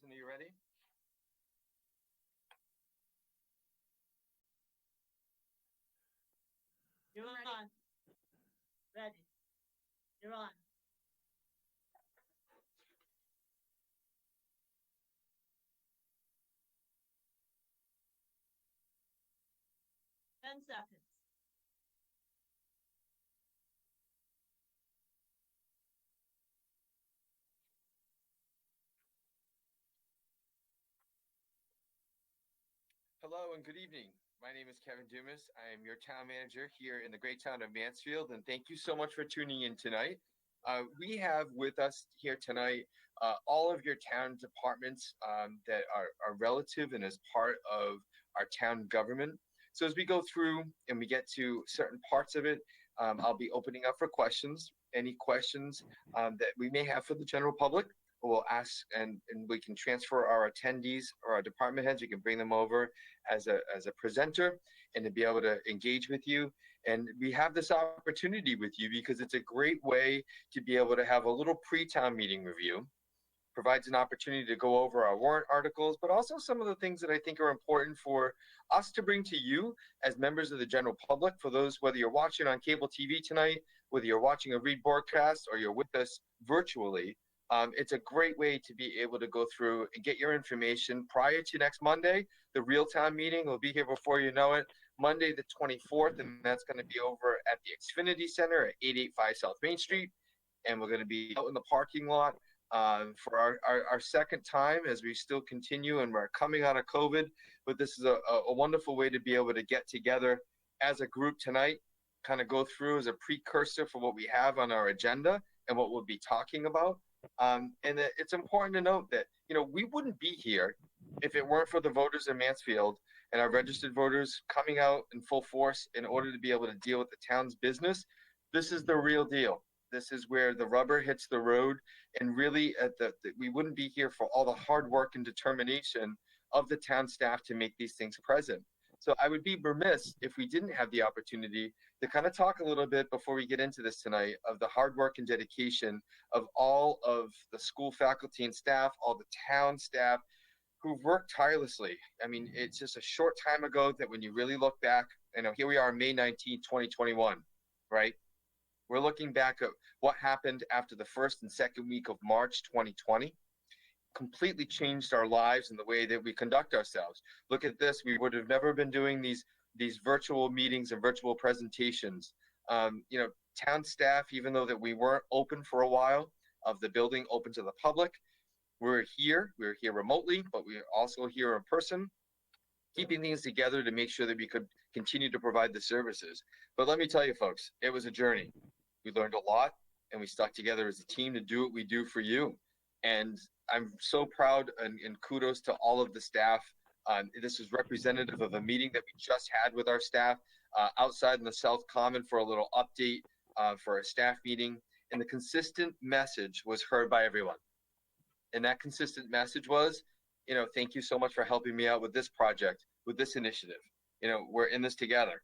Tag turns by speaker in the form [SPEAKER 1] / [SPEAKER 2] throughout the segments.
[SPEAKER 1] Susan, are you ready?
[SPEAKER 2] You're on. Ready. You're on. Ten seconds.
[SPEAKER 1] Hello and good evening. My name is Kevin Dumas. I am your town manager here in the great town of Mansfield, and thank you so much for tuning in tonight. We have with us here tonight all of your town departments that are relative and as part of our town government. So as we go through and we get to certain parts of it, I'll be opening up for questions. Any questions that we may have for the general public, we'll ask and we can transfer our attendees or our department heads. We can bring them over as a presenter and to be able to engage with you. And we have this opportunity with you because it's a great way to be able to have a little pre-town meeting review. Provides an opportunity to go over our warrant articles, but also some of the things that I think are important for us to bring to you as members of the general public. For those, whether you're watching on cable TV tonight, whether you're watching a rebroadcast or you're with us virtually, it's a great way to be able to go through and get your information prior to next Monday. The real time meeting will be here before you know it, Monday the 24th, and that's going to be over at the Xfinity Center at 885 South Main Street. And we're going to be out in the parking lot for our second time as we still continue and we're coming out of COVID. But this is a wonderful way to be able to get together as a group tonight, kind of go through as a precursor for what we have on our agenda and what we'll be talking about. And it's important to note that, we wouldn't be here if it weren't for the voters in Mansfield and our registered voters coming out in full force in order to be able to deal with the town's business. This is the real deal. This is where the rubber hits the road, and really we wouldn't be here for all the hard work and determination of the town staff to make these things present. So I would be remiss if we didn't have the opportunity to kind of talk a little bit before we get into this tonight of the hard work and dedication of all of the school faculty and staff, all the town staff who've worked tirelessly. I mean, it's just a short time ago that when you really look back, here we are, May 19th, 2021, right? We're looking back at what happened after the first and second week of March 2020. Completely changed our lives and the way that we conduct ourselves. Look at this. We would have never been doing these virtual meetings and virtual presentations. Town staff, even though that we weren't open for a while, of the building open to the public, we're here remotely, but we're also here in person, keeping things together to make sure that we could continue to provide the services. But let me tell you, folks, it was a journey. We learned a lot, and we stuck together as a team to do what we do for you. And I'm so proud and kudos to all of the staff. This is representative of a meeting that we just had with our staff outside in the South Common for a little update for a staff meeting. And the consistent message was heard by everyone. And that consistent message was, thank you so much for helping me out with this project, with this initiative. We're in this together,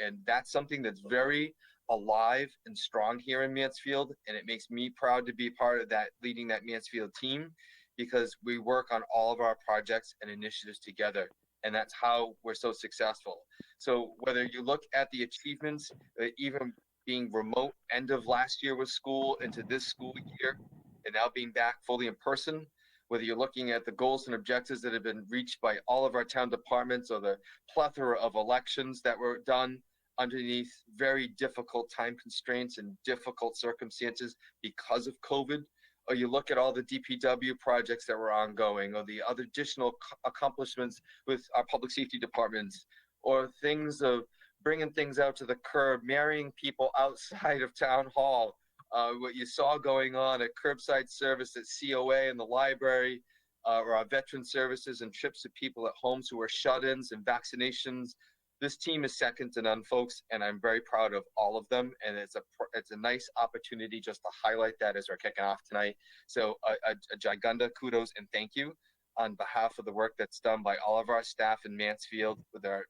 [SPEAKER 1] and that's something that's very alive and strong here in Mansfield. And it makes me proud to be part of that, leading that Mansfield team, because we work on all of our projects and initiatives together. And that's how we're so successful. So whether you look at the achievements, even being remote end of last year with school into this school year, and now being back fully in person, whether you're looking at the goals and objectives that have been reached by all of our town departments, or the plethora of elections that were done underneath very difficult time constraints and difficult circumstances because of COVID, or you look at all the DPW projects that were ongoing, or the other additional accomplishments with our public safety departments, or things of bringing things out to the curb, marrying people outside of town hall, what you saw going on at curbside service at COA and the library, or our veteran services and trips to people at homes who are shut-ins and vaccinations. This team is second to none, folks, and I'm very proud of all of them. And it's a nice opportunity just to highlight that as we're kicking off tonight. So a gigunda kudos and thank you on behalf of the work that's done by all of our staff in Mansfield with our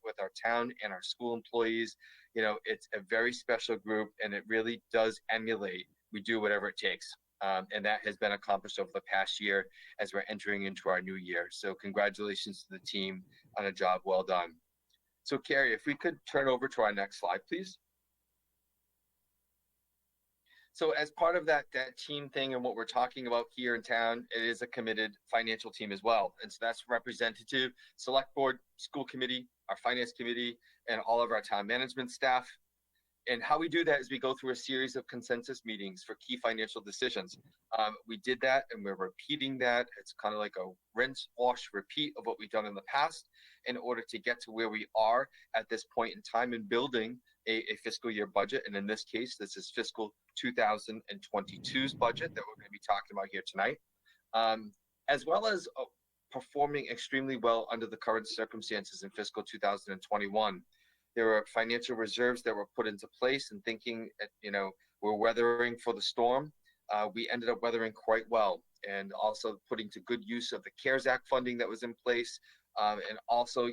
[SPEAKER 1] town and our school employees. It's a very special group, and it really does emulate. We do whatever it takes. And that has been accomplished over the past year as we're entering into our new year. So congratulations to the team on a job well done. So Carrie, if we could turn over to our next slide, please. So as part of that team thing and what we're talking about here in town, it is a committed financial team as well. And so that's representative, select board, school committee, our finance committee, and all of our town management staff. And how we do that is we go through a series of consensus meetings for key financial decisions. We did that and we're repeating that. It's kind of like a rinse, wash, repeat of what we've done in the past in order to get to where we are at this point in time in building a fiscal year budget. And in this case, this is fiscal 2022's budget that we're going to be talking about here tonight, as well as performing extremely well under the current circumstances in fiscal 2021. There were financial reserves that were put into place and thinking, we're weathering for the storm. We ended up weathering quite well, and also putting to good use of the CARES Act funding that was in place, and also,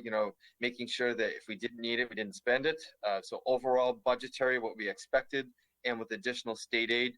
[SPEAKER 1] making sure that if we didn't need it, we didn't spend it. So overall budgetary, what we expected, and with additional state aid,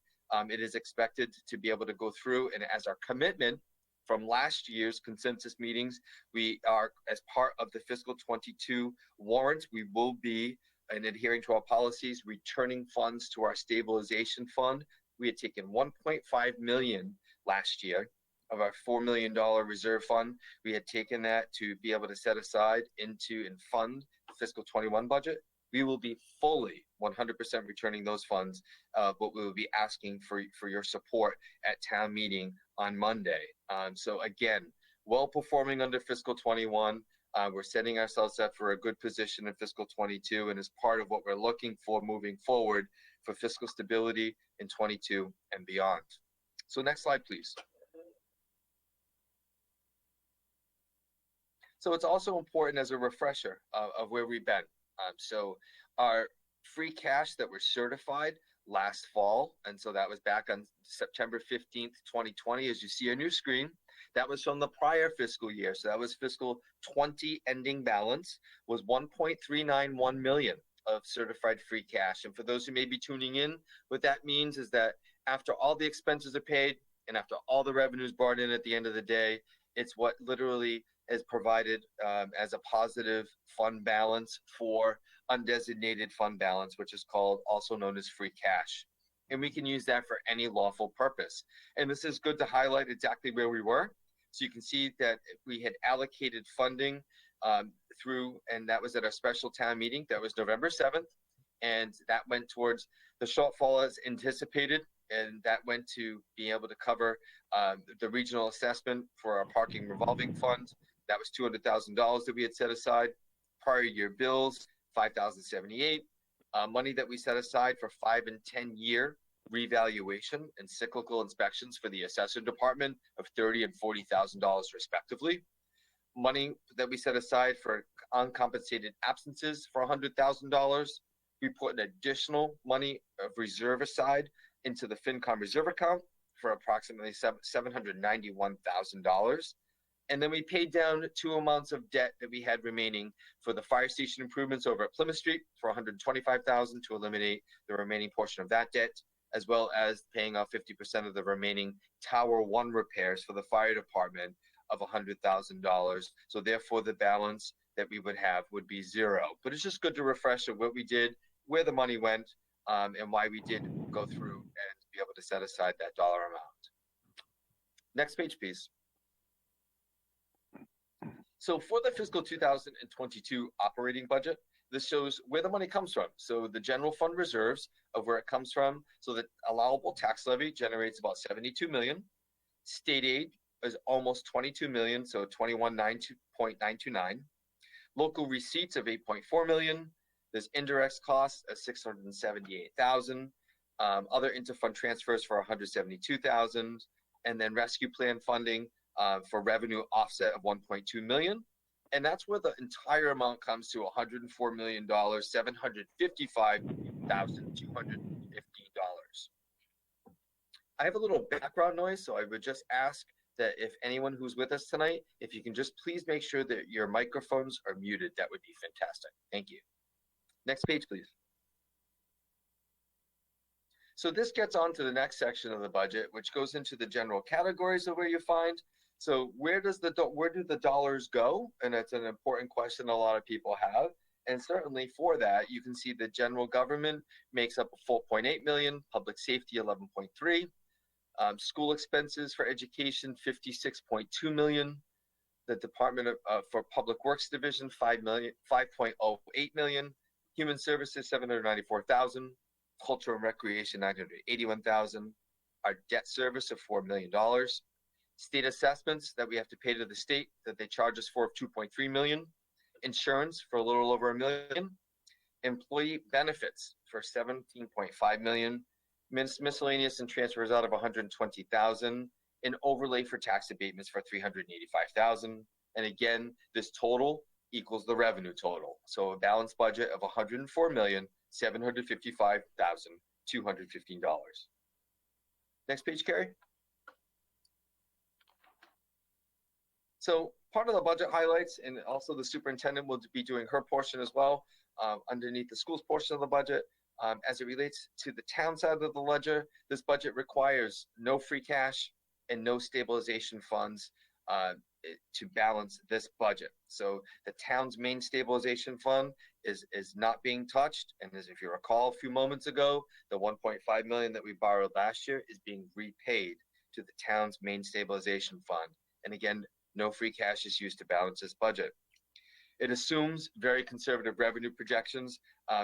[SPEAKER 1] it is expected to be able to go through. And as our commitment from last year's consensus meetings, we are, as part of the fiscal 22 warrant, we will be, in adhering to our policies, returning funds to our stabilization fund. We had taken 1.5 million last year of our $4 million reserve fund. We had taken that to be able to set aside into and fund the fiscal 21 budget. We will be fully 100% returning those funds, but we will be asking for your support at town meeting on Monday. So again, well performing under fiscal 21. We're setting ourselves up for a good position in fiscal 22, and as part of what we're looking for moving forward for fiscal stability in 22 and beyond. So next slide, please. So it's also important as a refresher of where we've been. So our free cash that were certified last fall, and so that was back on September 15th, 2020, as you see on your screen. That was from the prior fiscal year. So that was fiscal 20 ending balance was 1.391 million of certified free cash. And for those who may be tuning in, what that means is that after all the expenses are paid and after all the revenues brought in at the end of the day, it's what literally is provided as a positive fund balance for undesignated fund balance, which is called, also known as free cash. And we can use that for any lawful purpose. And this is good to highlight exactly where we were. So you can see that we had allocated funding through, and that was at our special town meeting. That was November 7th. And that went towards the shortfall as anticipated. And that went to being able to cover the regional assessment for our parking revolving fund. That was $200,000 that we had set aside. Prior year bills, $5,078. Money that we set aside for 5 and 10 year revaluation and cyclical inspections for the assessor department of $30,000 and $40,000 respectively. Money that we set aside for uncompensated absences for $100,000. We put an additional money of reserve aside into the FinCom reserve account for approximately $791,000. And then we paid down 2 amounts of debt that we had remaining for the fire station improvements over at Plymouth Street for $125,000 to eliminate the remaining portion of that debt, as well as paying off 50% of the remaining Tower 1 repairs for the fire department of $100,000. So therefore, the balance that we would have would be zero. But it's just good to refresh on what we did, where the money went, and why we did go through and be able to set aside that dollar amount. Next page, please. So for the fiscal 2022 operating budget, this shows where the money comes from. So the general fund reserves of where it comes from. So the allowable tax levy generates about 72 million. State aid is almost 22 million, so 21.929. Local receipts of 8.4 million. There's indirect costs of 678,000. Other interfund transfers for 172,000, and then rescue plan funding for revenue offset of 1.2 million. And that's where the entire amount comes to $104,755,250. I have a little background noise, so I would just ask that if anyone who's with us tonight, if you can just please make sure that your microphones are muted, that would be fantastic. Thank you. Next page, please. So this gets on to the next section of the budget, which goes into the general categories of where you find. So where do the dollars go? And that's an important question a lot of people have. And certainly for that, you can see the general government makes up 4.8 million, public safety 11.3, school expenses for education 56.2 million, the Department for Public Works Division 5.08 million, Human Services 794,000, Culture and Recreation 981,000, our debt service of $4 million, state assessments that we have to pay to the state that they charge us for of 2.3 million, insurance for a little over $1 million, employee benefits for 17.5 million, miscellaneous and transfers out of 120,000, an overlay for tax abatements for 385,000. And again, this total equals the revenue total. So a balanced budget of $104,755,215. Next page, Carrie. So part of the budget highlights, and also the superintendent will be doing her portion as well, underneath the schools portion of the budget. As it relates to the town side of the ledger, this budget requires no free cash and no stabilization funds to balance this budget. So the town's main stabilization fund is not being touched. And as if you recall a few moments ago, the 1.5 million that we borrowed last year is being repaid to the town's main stabilization fund. And again, no free cash is used to balance this budget. It assumes very conservative revenue projections.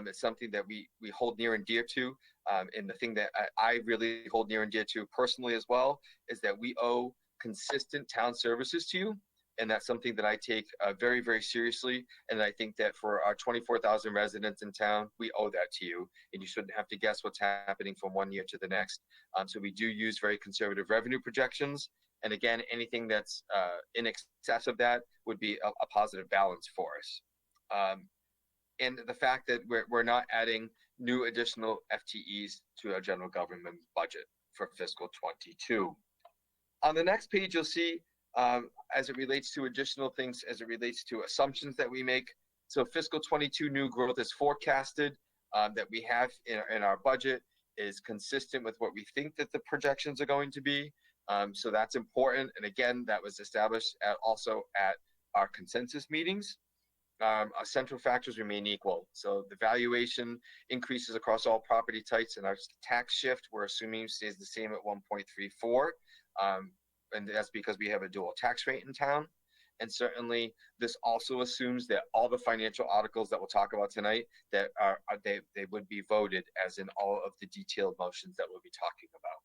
[SPEAKER 1] It's something that we hold near and dear to. And the thing that I really hold near and dear to personally as well is that we owe consistent town services to you. And that's something that I take very, very seriously. And I think that for our 24,000 residents in town, we owe that to you. And you shouldn't have to guess what's happening from one year to the next. So we do use very conservative revenue projections. And again, anything that's in excess of that would be a positive balance for us. And the fact that we're not adding new additional FTEs to our general government budget for fiscal 22. On the next page, you'll see as it relates to additional things, as it relates to assumptions that we make. So fiscal 22 new growth is forecasted that we have in our budget is consistent with what we think that the projections are going to be. So that's important. And again, that was established also at our consensus meetings. Our central factors remain equal. So the valuation increases across all property types, and our tax shift, we're assuming, stays the same at 1.34. And that's because we have a dual tax rate in town. And certainly this also assumes that all the financial articles that we'll talk about tonight, that they would be voted as in all of the detailed motions that we'll be talking about.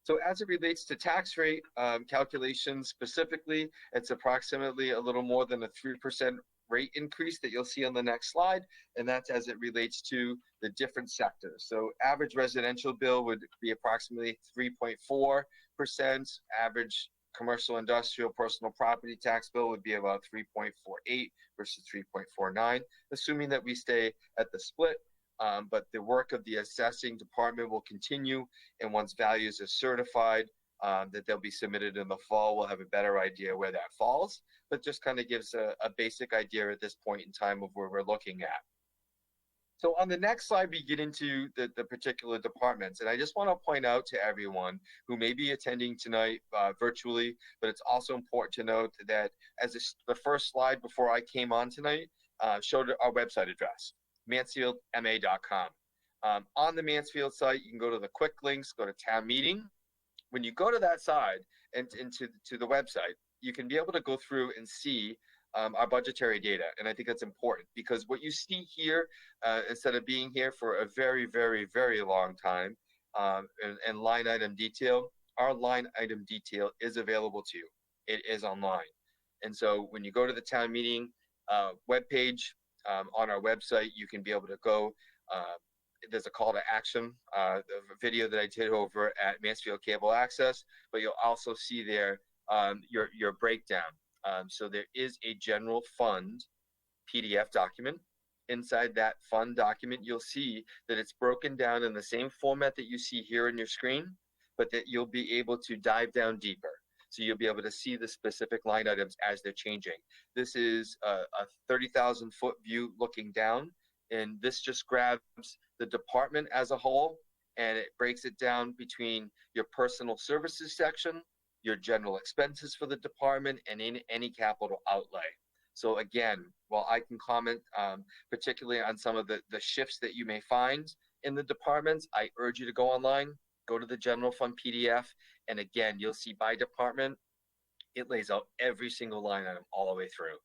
[SPEAKER 1] So as it relates to tax rate calculations specifically, it's approximately a little more than a 3% rate increase that you'll see on the next slide. And that's as it relates to the different sectors. So average residential bill would be approximately 3.4%. Average commercial, industrial, personal property tax bill would be about 3.48 versus 3.49, assuming that we stay at the split. But the work of the assessing department will continue, and once values are certified, that they'll be submitted in the fall, we'll have a better idea where that falls, but just kind of gives a basic idea at this point in time of where we're looking at. So on the next slide, we get into the particular departments, and I just want to point out to everyone who may be attending tonight virtually, but it's also important to note that as the first slide before I came on tonight showed our website address, mansfieldma.com. On the Mansfield site, you can go to the quick links, go to town meeting. When you go to that side and to the website, you can be able to go through and see our budgetary data. And I think that's important because what you see here, instead of being here for a very, very, very long time and line item detail, our line item detail is available to you. It is online. And so when you go to the town meeting webpage, on our website, you can be able to go. There's a call to action, the video that I did over at Mansfield Cable Access, but you'll also see there your breakdown. So there is a general fund PDF document. Inside that fund document, you'll see that it's broken down in the same format that you see here on your screen, but that you'll be able to dive down deeper. So you'll be able to see the specific line items as they're changing. This is a 30,000 foot view looking down, and this just grabs the department as a whole and it breaks it down between your personal services section, your general expenses for the department, and in any capital outlay. So again, while I can comment particularly on some of the shifts that you may find in the departments, I urge you to go online, go to the general fund PDF, and again, you'll see by department, it lays out every single line item all the way through.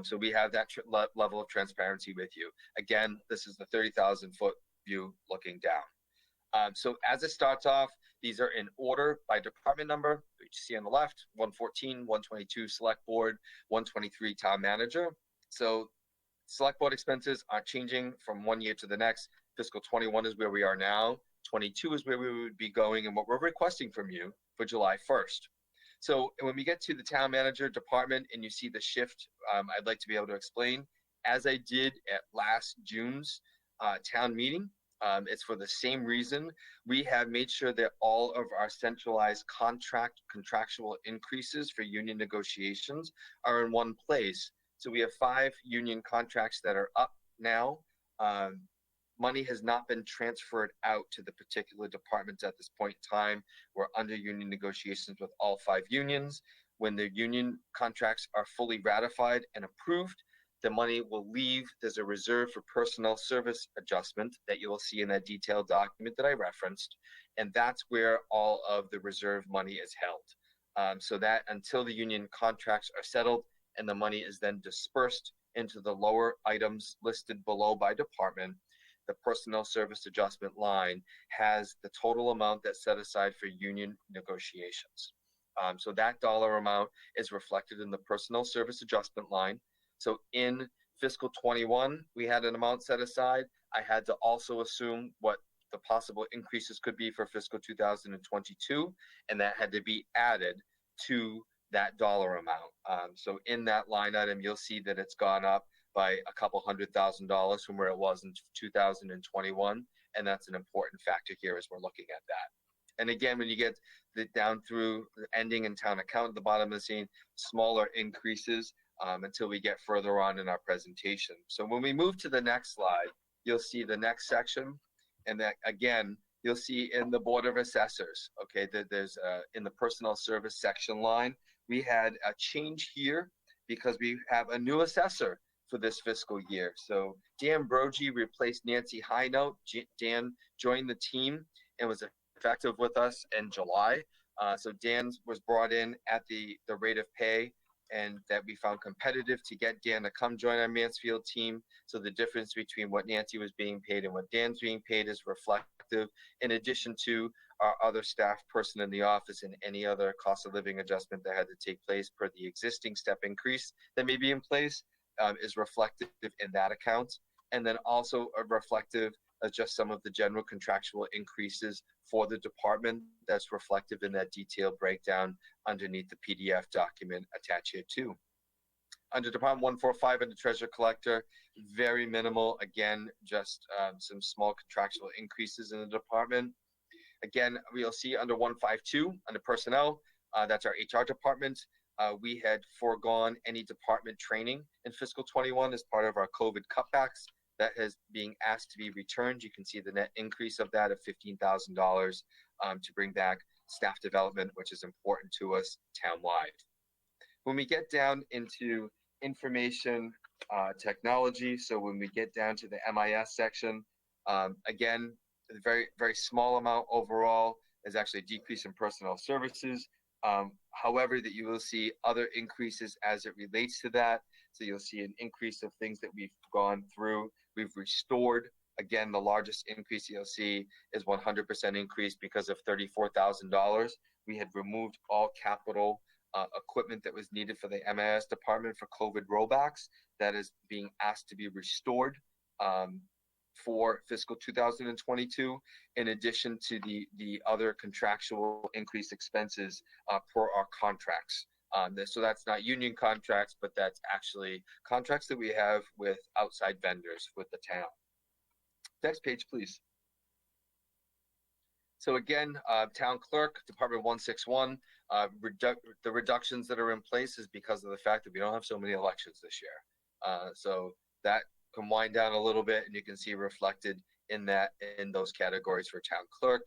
[SPEAKER 1] So we have that level of transparency with you. Again, this is the 30,000 foot view looking down. So as it starts off, these are in order by department number. You see on the left, 114, 122 select board, 123 town manager. So select board expenses aren't changing from one year to the next. Fiscal 21 is where we are now. 22 is where we would be going and what we're requesting from you for July 1st. So when we get to the town manager department and you see the shift, I'd like to be able to explain, as I did at last June's town meeting, it's for the same reason. We have made sure that all of our centralized contractual increases for union negotiations are in one place. So we have 5 union contracts that are up now. Money has not been transferred out to the particular departments at this point in time. We're under union negotiations with all 5 unions. When the union contracts are fully ratified and approved, the money will leave. There's a reserve for personnel service adjustment that you will see in that detailed document that I referenced. And that's where all of the reserve money is held. So that until the union contracts are settled and the money is then dispersed into the lower items listed below by department, the personnel service adjustment line has the total amount that's set aside for union negotiations. So that dollar amount is reflected in the personnel service adjustment line. So in fiscal 21, we had an amount set aside. I had to also assume what the possible increases could be for fiscal 2022, and that had to be added to that dollar amount. So in that line item, you'll see that it's gone up by a couple $100,000 from where it was in 2021, and that's an important factor here as we're looking at that. And again, when you get down through the ending and town account at the bottom of the scene, smaller increases until we get further on in our presentation. So when we move to the next slide, you'll see the next section, and that again, you'll see in the Board of Assessors, okay, that there's in the personnel service section line, we had a change here because we have a new assessor for this fiscal year. So Dan Brogy replaced Nancy Highnote. Dan joined the team and was effective with us in July. So Dan was brought in at the rate of pay and that we found competitive to get Dan to come join our Mansfield team. So the difference between what Nancy was being paid and what Dan's being paid is reflective, in addition to our other staff person in the office and any other cost of living adjustment that had to take place per the existing step increase that may be in place is reflective in that account. And then also reflective of just some of the general contractual increases for the department that's reflective in that detailed breakdown underneath the PDF document attached here too. Under Department 145 and the Treasurer Collector, very minimal, again, just some small contractual increases in the department. Again, we'll see under 152, under Personnel, that's our HR department. We had foregone any department training in fiscal 21 as part of our COVID cutbacks. That is being asked to be returned. You can see the net increase of that of $15,000 to bring back staff development, which is important to us townwide. When we get down into information technology, so when we get down to the MIS section, again, a very, very small amount overall is actually a decrease in personnel services. However, that you will see other increases as it relates to that. So you'll see an increase of things that we've gone through. We've restored. Again, the largest increase you'll see is 100% increase because of $34,000. We had removed all capital equipment that was needed for the MIS department for COVID rollbacks. That is being asked to be restored for fiscal 2022, in addition to the other contractual increased expenses per our contracts. So that's not union contracts, but that's actually contracts that we have with outside vendors with the town. Next page, please. So again, town clerk, Department 161, the reductions that are in place is because of the fact that we don't have so many elections this year. So that can wind down a little bit, and you can see reflected in those categories for town clerk.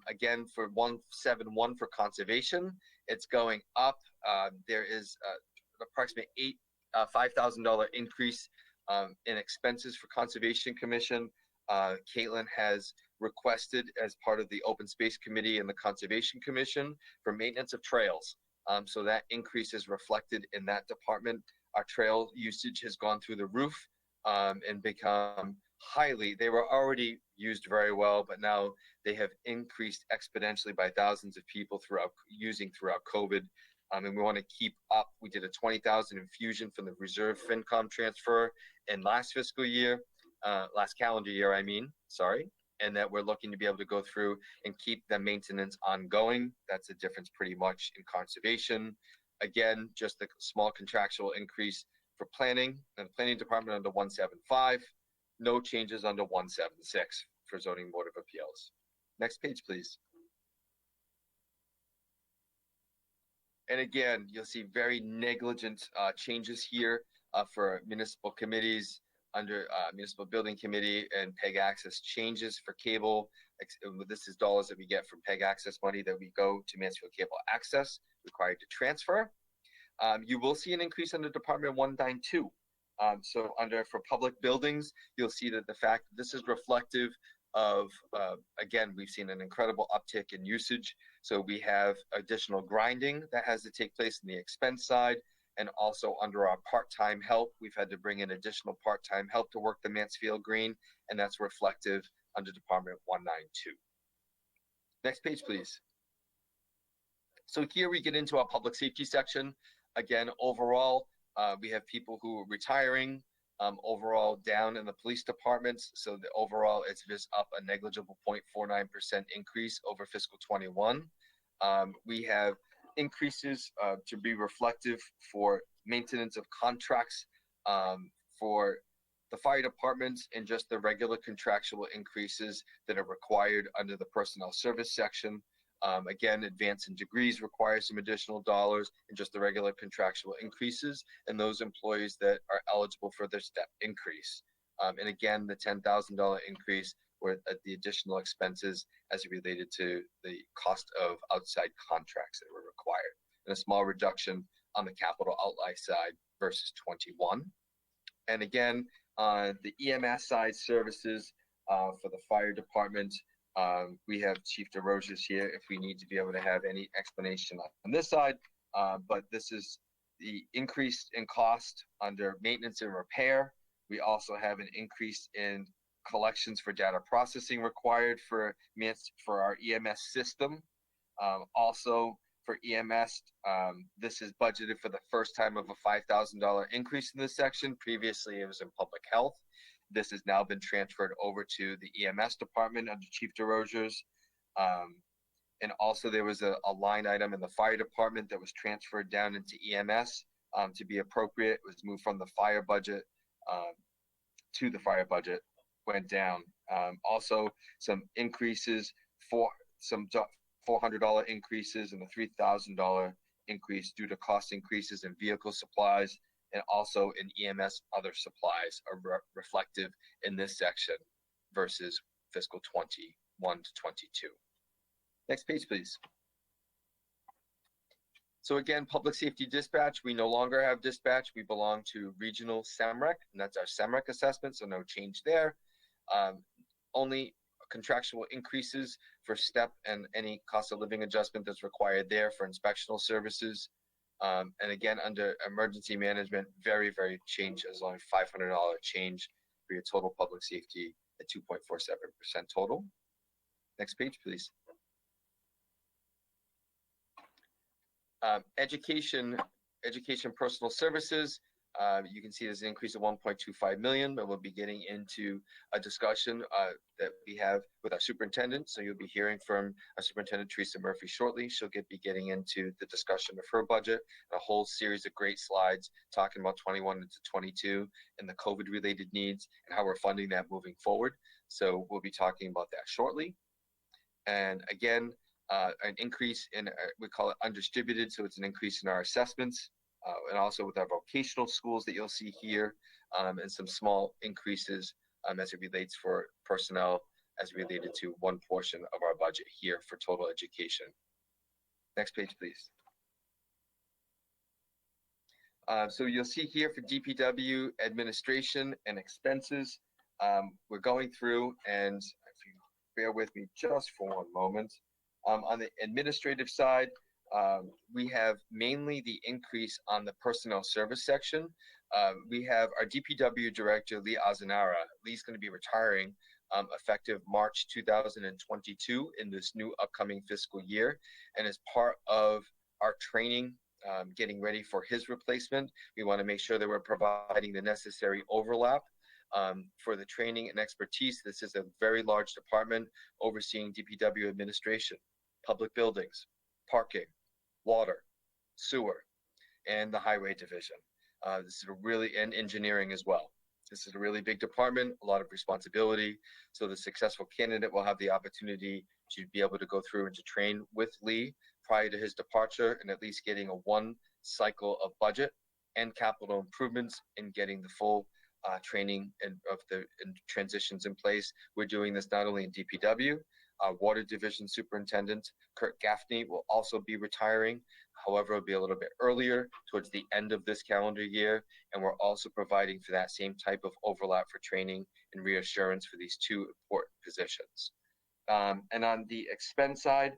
[SPEAKER 1] Again, for 171 for conservation, it's going up. There is approximate $5,000 increase in expenses for Conservation Commission. Caitlin has requested as part of the Open Space Committee and the Conservation Commission for maintenance of trails. So that increase is reflected in that department. Our trail usage has gone through the roof and become they were already used very well, but now they have increased exponentially by thousands of people throughout COVID. And we want to keep up. We did a 20,000 infusion from the reserve FinCom transfer in last calendar year, and that we're looking to be able to go through and keep the maintenance ongoing. That's a difference pretty much in conservation. Again, just a small contractual increase for planning and the planning department under 175. No changes under 176 for zoning board of appeals. Next page, please. And again, you'll see very negligent changes here for municipal committees under municipal building committee and PEG access changes for cable. This is dollars that we get from PEG access money that we go to Mansfield Cable Access, required to transfer. You will see an increase under Department 192. So for public buildings, you'll see that the fact that this is reflective of, again, we've seen an incredible uptick in usage. So we have additional grinding that has to take place in the expense side. And also under our part-time help, we've had to bring in additional part-time help to work the Mansfield Green, and that's reflective under Department 192. Next page, please. So here we get into our public safety section. Again, overall, we have people who are retiring, overall down in the police departments. So the overall, it's just up a negligible 0.49% increase over fiscal 21. We have increases to be reflective for maintenance of contracts for the fire departments and just the regular contractual increases that are required under the personnel service section. Again, advance in degrees require some additional dollars and just the regular contractual increases and those employees that are eligible for their step increase. And again, the $10,000 increase were the additional expenses as it related to the cost of outside contracts that were required, and a small reduction on the capital outlay side versus 21. And again, on the EMS side services for the fire department, we have Chief DeRosiers here if we need to be able to have any explanation on this side, but this is the increase in cost under maintenance and repair. We also have an increase in collections for data processing required for our EMS system. Also for EMS, this is budgeted for the first time of a $5,000 increase in this section. Previously, it was in public health. This has now been transferred over to the EMS department under Chief DeRosiers. And also there was a line item in the fire department that was transferred down into EMS to be appropriate. It was moved from the fire budget to the fire budget, went down. Also some increases for some $400 increases and the $3,000 increase due to cost increases in vehicle supplies, and also in EMS other supplies are reflective in this section versus fiscal 21 to 22. Next page, please. So again, public safety dispatch, we no longer have dispatch. We belong to regional SEMREC, and that's our SEMREC assessment, so no change there. Only contractual increases for STEP and any cost of living adjustment that's required there for inspectional services. And again, under emergency management, very change, as only $500 change for your total public safety at 2.47% total. Next page, please. Education personal services. You can see there's an increase of 1.25 million, but we'll be getting into a discussion that we have with our superintendent. So you'll be hearing from our superintendent, Teresa Murphy, shortly. She'll be getting into the discussion of her budget, a whole series of great slides talking about 21 to 22 and the COVID related needs and how we're funding that moving forward. So we'll be talking about that shortly. And again, an increase in, we call it undistributed. So it's an increase in our assessments. And also with our vocational schools that you'll see here, and some small increases as it relates for personnel as related to one portion of our budget here for total education. Next page, please. So you'll see here for DPW administration and expenses, we're going through, and if you bear with me just for one moment, on the administrative side, we have mainly the increase on the personnel service section. We have our DPW director, Lee Azanara. Lee's going to be retiring effective March 2022 in this new upcoming fiscal year. And as part of our training, getting ready for his replacement, we want to make sure that we're providing the necessary overlap for the training and expertise. This is a very large department overseeing DPW administration, public buildings, parking, water, sewer, and the highway division. This is and engineering as well. This is a really big department, a lot of responsibility. So the successful candidate will have the opportunity to be able to go through and to train with Lee prior to his departure, and at least getting a one cycle of budget and capital improvements and getting the full training and transitions in place. We're doing this not only in DPW. Our water division superintendent, Kurt Gaffney, will also be retiring. However, it'll be a little bit earlier towards the end of this calendar year. And we're also providing for that same type of overlap for training and reassurance for these two important positions. And on the expense side,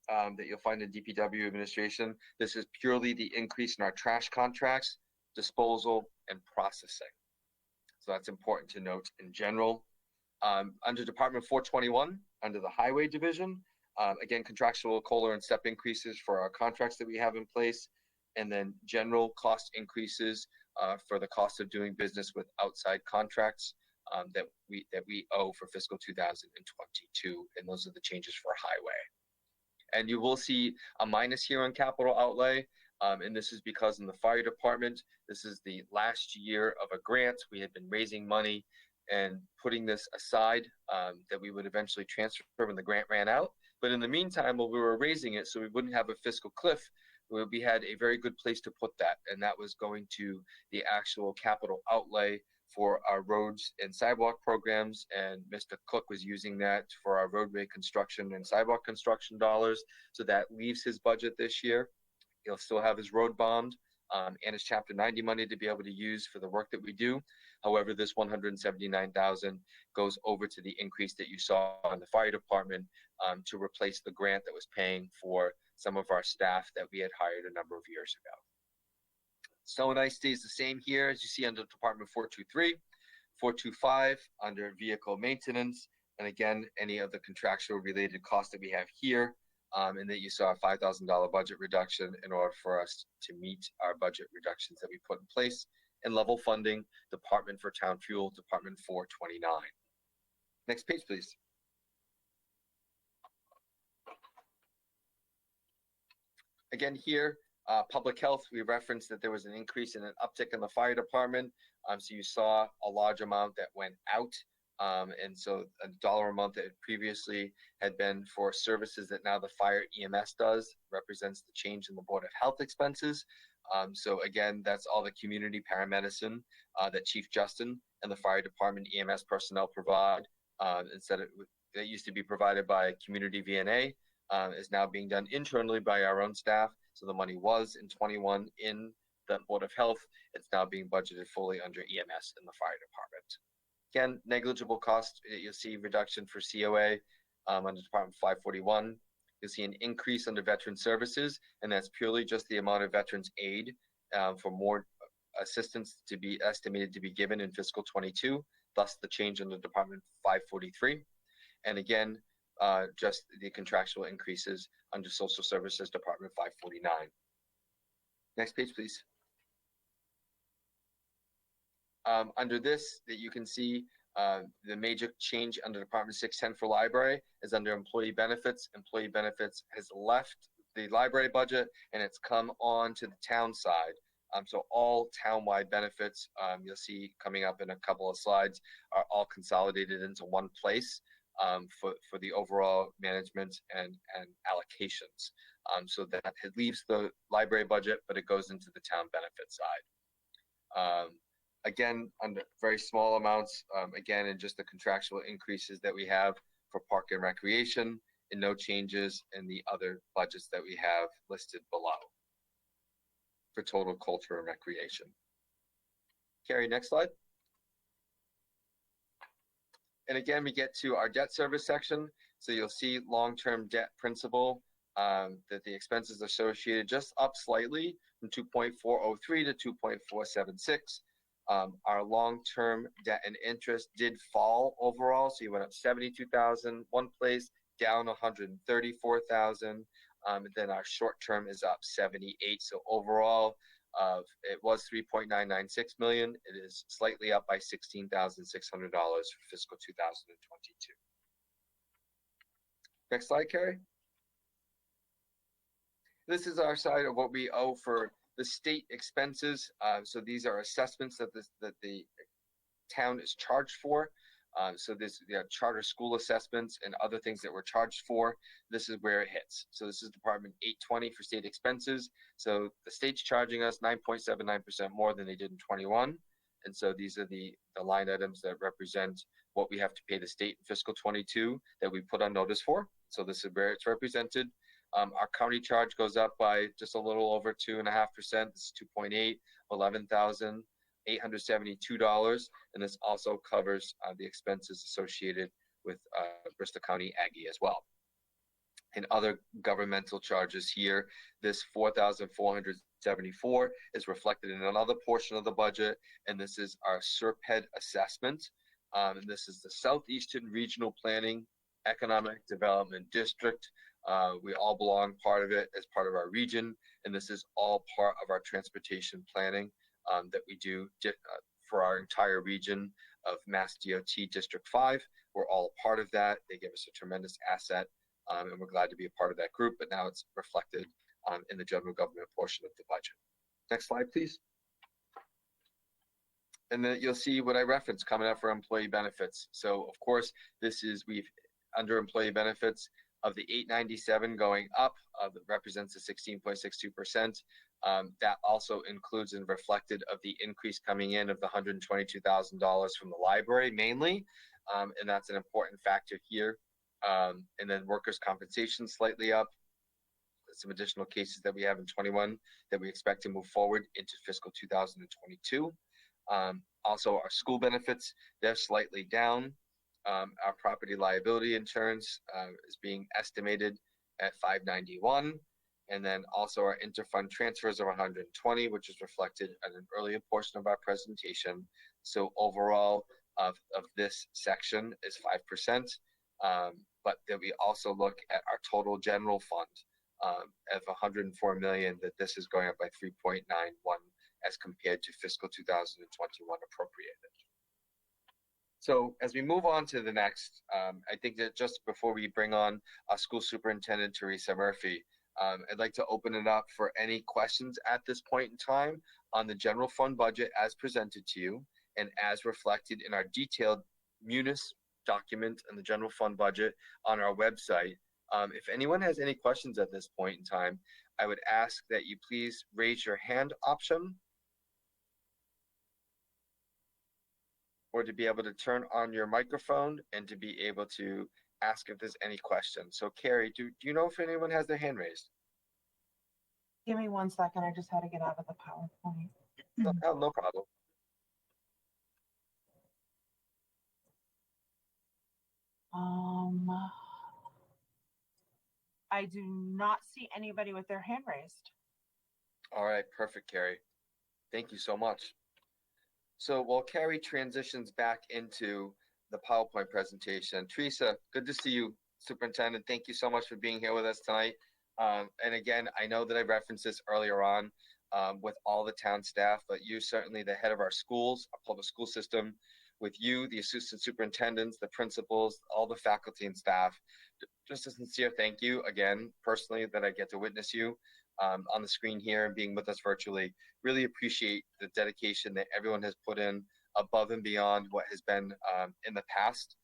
[SPEAKER 1] that you'll find in DPW administration, this is purely the increase in our trash contracts, disposal, and processing. So that's important to note in general. Under Department 421, under the highway division, again, contractual COLA and step increases for our contracts that we have in place, and then general cost increases for the cost of doing business with outside contracts that we owe for fiscal 2022, and those are the changes for highway. And you will see a minus here on capital outlay, and this is because in the fire department, this is the last year of a grant. We had been raising money and putting this aside that we would eventually transfer when the grant ran out. But in the meantime, while we were raising it, so we wouldn't have a fiscal cliff, we had a very good place to put that, and that was going to the actual capital outlay for our roads and sidewalk programs, and Mr. Cook was using that for our roadway construction and sidewalk construction dollars. So that leaves his budget this year. He'll still have his road bond and his Chapter 90 money to be able to use for the work that we do. However, this $179,000 goes over to the increase that you saw in the fire department to replace the grant that was paying for some of our staff that we had hired a number of years ago. Snow and ice stays the same here, as you see under Department 423, 425 under vehicle maintenance, and again, any of the contractual related costs that we have here, and that you saw a $5,000 budget reduction in order for us to meet our budget reductions that we put in place. And level funding, Department for Town Fuel, Department 429. Next page, please. Again here, public health, we referenced that there was an increase in an uptick in the fire department. So you saw a large amount that went out. And so a dollar a month that previously had been for services that now the fire EMS does represents the change in the Board of Health expenses. So again, that's all the community paramedicine that Chief Justin and the fire department EMS personnel provide. Instead of that used to be provided by community VNA, is now being done internally by our own staff. So the money was in 21 in the Board of Health. It's now being budgeted fully under EMS in the fire department. Again, negligible cost. You'll see reduction for COA under Department 541. You'll see an increase under veteran services, and that's purely just the amount of veterans aid for more assistance to be estimated to be given in fiscal 22, thus the change under Department 543. And again, just the contractual increases under Social Services Department 549. Next page, please. Under this, that you can see the major change under Department 610 for library is under employee benefits. Employee benefits has left the library budget and it's come on to the town side. So all town-wide benefits you'll see coming up in a couple of slides are all consolidated into one place for the overall management and allocations. So that it leaves the library budget, but it goes into the town benefit side. Again, under very small amounts, again, and just the contractual increases that we have for park and recreation, and no changes in the other budgets that we have listed below for total culture and recreation. Carrie, next slide. And again, we get to our debt service section. So you'll see long-term debt principal, that the expenses associated just up slightly from 2.403 to 2.476. Our long-term debt and interest did fall overall. So you went up 72,000 one place, down 134,000. And then our short-term is up 78. So overall, it was 3.996 million. It is slightly up by $16,600 for fiscal 2022. Next slide, Carrie. This is our side of what we owe for the state expenses. So these are assessments that the town is charged for. So this charter school assessments and other things that we're charged for. This is where it hits. So this is Department 820 for state expenses. So the state's charging us 9.79% more than they did in 21. And so these are the line items that represent what we have to pay the state in fiscal 22 that we put on notice for. So this is where it's represented. Our county charge goes up by just a little over 2.5%. This is 2.8, $11,872, and this also covers the expenses associated with Bristol County Aggie as well. And other governmental charges here, this $4,474 is reflected in another portion of the budget, and this is our SERPED assessment. And this is the Southeastern Regional Planning Economic Development District. We all belong part of it as part of our region, and this is all part of our transportation planning that we do for our entire region of Mass DOT District 5. We're all a part of that. They give us a tremendous asset, and we're glad to be a part of that group, but now it's reflected in the general government portion of the budget. Next slide, please. And then you'll see what I referenced coming up for employee benefits. So of course, this is, under employee benefits, of the 897 going up, that represents the 16.62%. That also includes and reflected of the increase coming in of the $122,000 from the library mainly, and that's an important factor here. And then workers' compensation slightly up. Some additional cases that we have in 21 that we expect to move forward into fiscal 2022. Also, our school benefits, they're slightly down. Our property liability insurance is being estimated at $591, and then also our interfund transfers of 120, which is reflected in an earlier portion of our presentation. So overall of this section is 5%, but then we also look at our total general fund of 104 million, that this is going up by 3.91 as compared to fiscal 2021 appropriated. So as we move on to the next, I think that just before we bring on our school superintendent, Teresa Murphy, I'd like to open it up for any questions at this point in time on the general fund budget as presented to you and as reflected in our detailed munis document and the general fund budget on our website. If anyone has any questions at this point in time, I would ask that you please raise your hand option, or to be able to turn on your microphone and to be able to ask if there's any questions. So Carrie, do you know if anyone has their hand raised?
[SPEAKER 3] Give me 1 second. I just had to get out of the PowerPoint.
[SPEAKER 1] No problem.
[SPEAKER 3] I do not see anybody with their hand raised.
[SPEAKER 1] All right, perfect, Carrie. Thank you so much. So while Carrie transitions back into the PowerPoint presentation, Teresa, good to see you, Superintendent. Thank you so much for being here with us tonight. And again, I know that I referenced this earlier on with all the town staff, but you certainly the head of our schools, our public school system, with you, the assistant superintendents, the principals, all the faculty and staff. Just a sincere thank you again, personally, that I get to witness you on the screen here and being with us virtually. Really appreciate the dedication that everyone has put in above and beyond what has been in the past,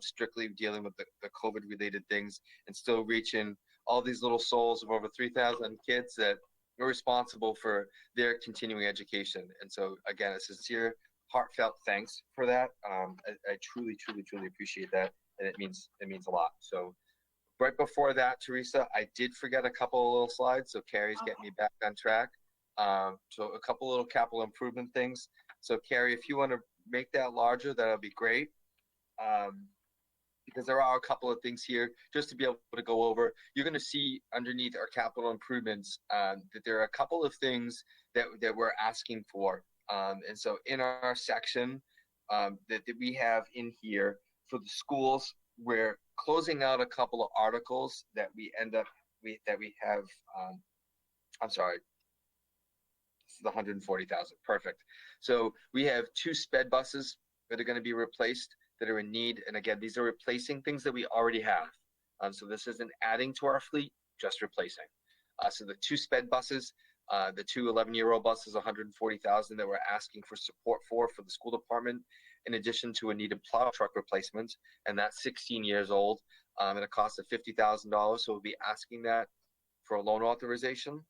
[SPEAKER 1] strictly dealing with the COVID related things and still reaching all these little souls of over 3,000 kids that are responsible for their continuing education. And so again, a sincere heartfelt thanks for that. I truly, truly, truly appreciate that, and it means a lot. So right before that, Teresa, I did forget a couple of little slides, so Carrie's getting me back on track. So a couple little capital improvement things. So Carrie, if you want to make that larger, that'll be great. Because there are a couple of things here just to be able to go over. You're going to see underneath our capital improvements that there are a couple of things that we're asking for. And so in our section that we have in here for the schools, we're closing out a couple of articles that we have. I'm sorry. This is the 140,000. Perfect. So we have 2 sped buses that are going to be replaced that are in need. And again, these are replacing things that we already have. So this isn't adding to our fleet, just replacing. So the 2 sped buses, the 2 11-year-old buses, 140,000 that we're asking for support for the school department, in addition to a needed plow truck replacement, and that's 16 years old, at a cost of $50,000. So we'll be asking that for a loan authorization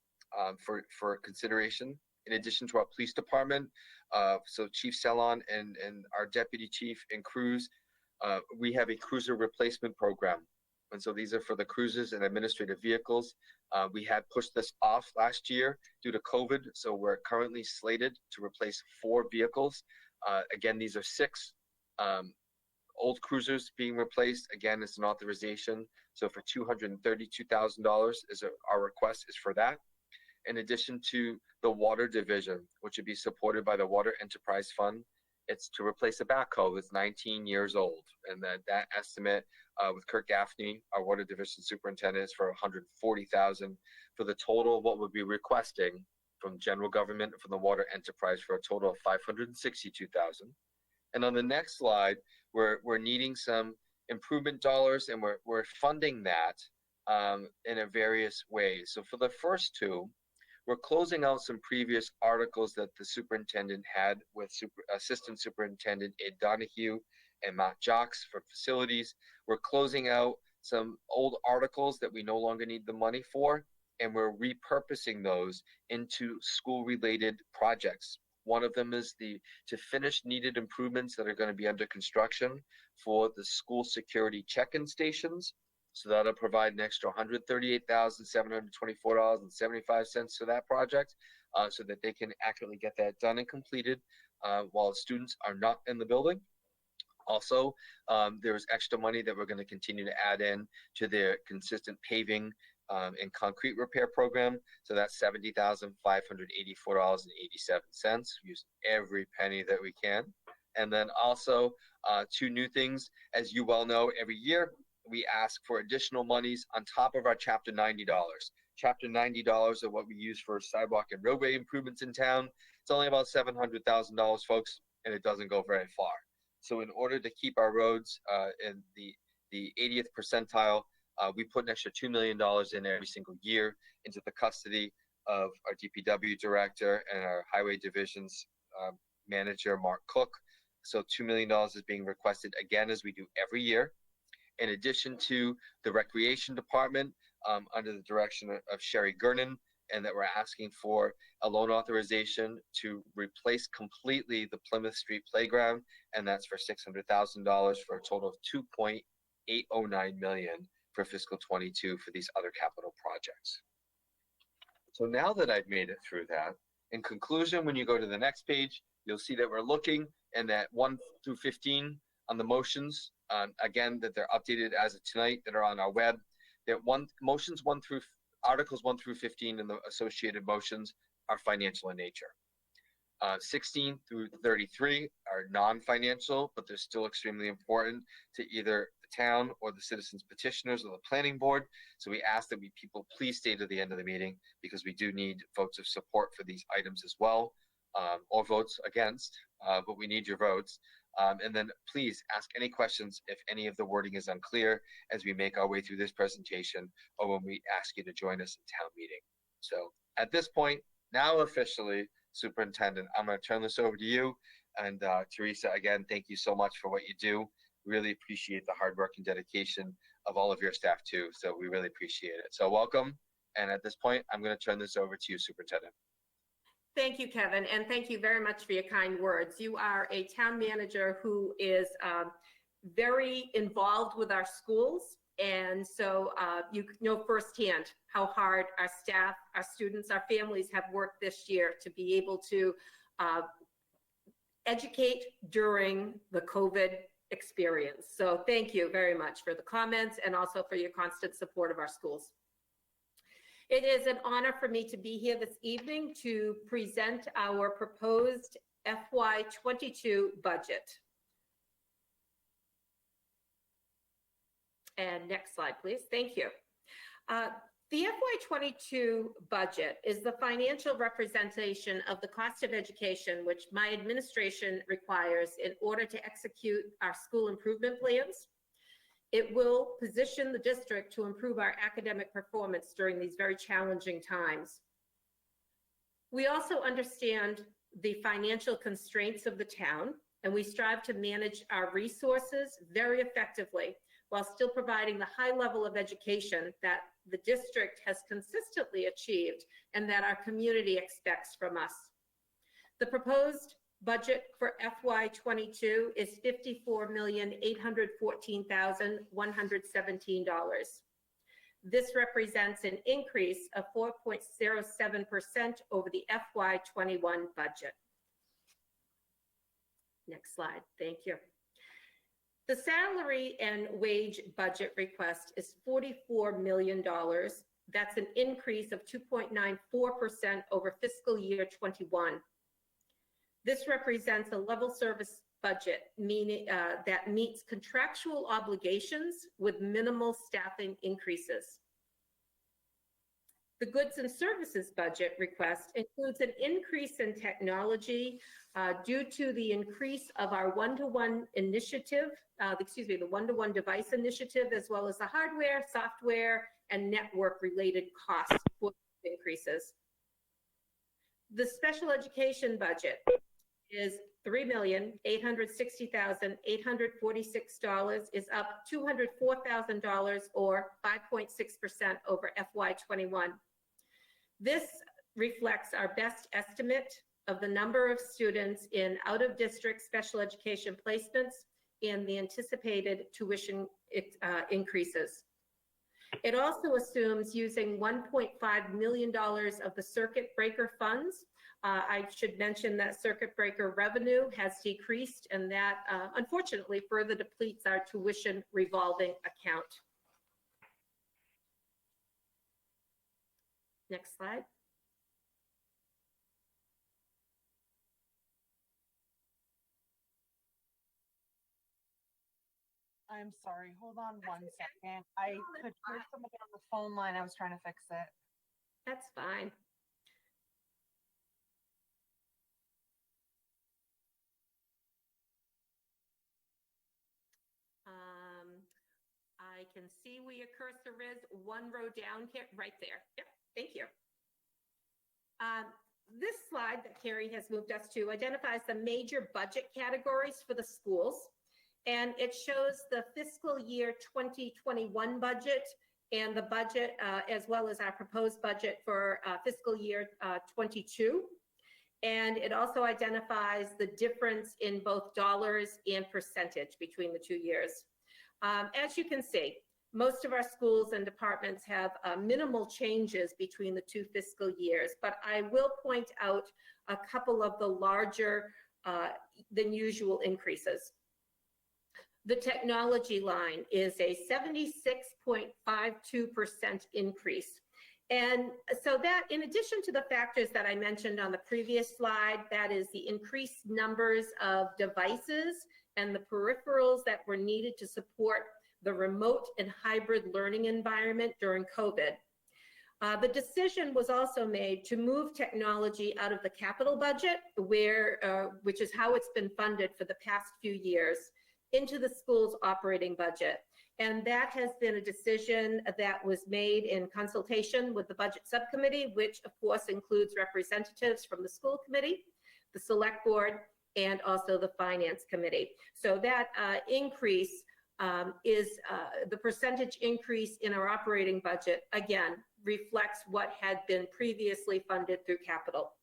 [SPEAKER 1] for consideration. In addition to our police department, so Chief Sellon and our deputy chief and crews, we have a cruiser replacement program. And so these are for the cruisers and administrative vehicles. We had pushed this off last year due to COVID, so we're currently slated to replace 4 vehicles. Again, these are 6 old cruisers being replaced. Again, it's an authorization. So for $232,000 our request is for that. In addition to the water division, which would be supported by the Water Enterprise Fund, it's to replace a backhoe that's 19 years old. And that estimate with Kirk Gaffney, our water division superintendent, is for $140,000 for the total of what we'll be requesting from general government from the Water Enterprise for a total of $562,000. And on the next slide, we're needing some improvement dollars, and we're funding that in a various ways. So for the first 2, we're closing out some previous articles that the superintendent had with Assistant Superintendent Ed Donahue and Matt Jocks for facilities. We're closing out some old articles that we no longer need the money for, and we're repurposing those into school-related projects. One of them is to finish needed improvements that are going to be under construction for the school security check-in stations. So that'll provide an extra $138,724.75 for that project, so that they can accurately get that done and completed while students are not in the building. Also, there's extra money that we're going to continue to add in to their consistent paving and concrete repair program. So that's $70,584.87. Use every penny that we can. And then also 2 new things. As you well know, every year we ask for additional monies on top of our Chapter 90 dollars. Chapter 90 dollars are what we use for sidewalk and roadway improvements in town. It's only about $700,000, folks, and it doesn't go very far. So in order to keep our roads in the 80th percentile, we put an extra $2 million in every single year into the custody of our DPW director and our highway division's manager, Mark Cook. So $2 million is being requested again, as we do every year. In addition to the recreation department, under the direction of Sherry Gernon, and that we're asking for a loan authorization to replace completely the Plymouth Street playground, and that's for $600,000 for a total of $2.809 million for fiscal 22 for these other capital projects. So now that I've made it through that, in conclusion, when you go to the next page, you'll see that we're looking and that 1 through 15 on the motions, again, that they're updated as of tonight, that are on our web. That Articles 1 through 15 and the associated motions are financial in nature. 16 through 33 are non-financial, but they're still extremely important to either the town or the citizens petitioners or the planning board. So we ask that people please stay to the end of the meeting, because we do need votes of support for these items as well, or votes against, but we need your votes. And then please ask any questions if any of the wording is unclear as we make our way through this presentation, or when we ask you to join us in town meeting. So at this point, now officially, Superintendent, I'm going to turn this over to you. And Teresa, again, thank you so much for what you do. Really appreciate the hard work and dedication of all of your staff too. So we really appreciate it. So welcome. And at this point, I'm going to turn this over to you, Superintendent.
[SPEAKER 4] Thank you, Kevin, and thank you very much for your kind words. You are a town manager who is very involved with our schools, and so you know firsthand how hard our staff, our students, our families have worked this year to be able to educate during the COVID experience. So thank you very much for the comments and also for your constant support of our schools. It is an honor for me to be here this evening to present our proposed FY22 budget. And next slide, please. Thank you. The FY22 budget is the financial representation of the cost of education which my administration requires in order to execute our school improvement plans. It will position the district to improve our academic performance during these very challenging times. We also understand the financial constraints of the town, and we strive to manage our resources very effectively while still providing the high level of education that the district has consistently achieved and that our community expects from us. The proposed budget for FY22 is $54,814,117. This represents an increase of 4.07% over the FY21 budget. Next slide, thank you. The salary and wage budget request is $44 million. That's an increase of 2.94% over fiscal year 21. This represents a level service budget, meaning that meets contractual obligations with minimal staffing increases. The goods and services budget request includes an increase in technology due to the increase of our one-to-one initiative, the one-to-one device initiative, as well as the hardware, software, and network-related costs for increases. The special education budget is $3,860,846, is up $204,000 or 5.6% over FY21. This reflects our best estimate of the number of students in out-of-district special education placements and the anticipated tuition increases. It also assumes using $1.5 million of the circuit breaker funds. I should mention that circuit breaker revenue has decreased, and that unfortunately further depletes our tuition revolving account. Next slide.
[SPEAKER 3] I'm sorry, hold on one second. I could hear somebody on the phone line. I was trying to fix it.
[SPEAKER 4] That's fine. I can see where your cursor is, one row down here, right there. Yep, thank you. This slide that Carrie has moved us to identifies the major budget categories for the schools, and it shows the fiscal year 2021 budget and the budget as well as our proposed budget for fiscal year 22. And it also identifies the difference in both dollars and percentage between the 2 years. As you can see, most of our schools and departments have minimal changes between the 2 fiscal years, but I will point out a couple of the larger than usual increases. The technology line is a 76.52% increase. And so that, in addition to the factors that I mentioned on the previous slide, that is the increased numbers of devices and the peripherals that were needed to support the remote and hybrid learning environment during COVID. The decision was also made to move technology out of the capital budget, which is how it's been funded for the past few years, into the school's operating budget. And that has been a decision that was made in consultation with the budget subcommittee, which of course includes representatives from the school committee, the select board, and also the finance committee. So that increase is the percentage increase in our operating budget, again, reflects what had been previously funded through capital.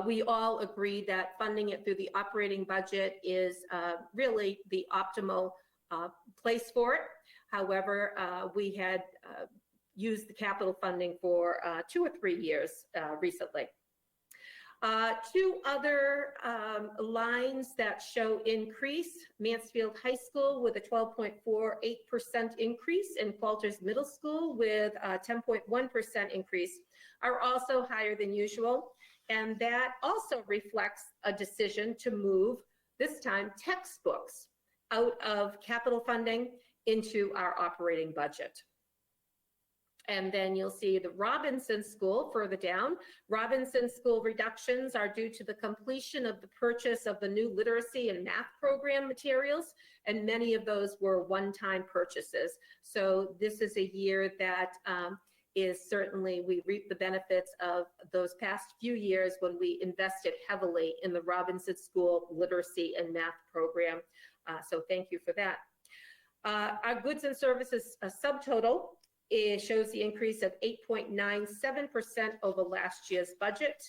[SPEAKER 4] We all agree that funding it through the operating budget is really the optimal place for it. However, we had used the capital funding for 2 or 3 years recently. Two other lines that show increase: Mansfield High School with a 12.48% increase, and Falters Middle School with a 10.1% increase, are also higher than usual. And that also reflects a decision to move, this time, textbooks out of capital funding into our operating budget. And then you'll see the Robinson School further down. Robinson School reductions are due to the completion of the purchase of the new literacy and math program materials, and many of those were one-time purchases. So this is a year that is certainly, we reap the benefits of those past few years when we invested heavily in the Robinson School literacy and math program. So thank you for that. Our goods and services subtotal, it shows the increase of 8.97% over last year's budget.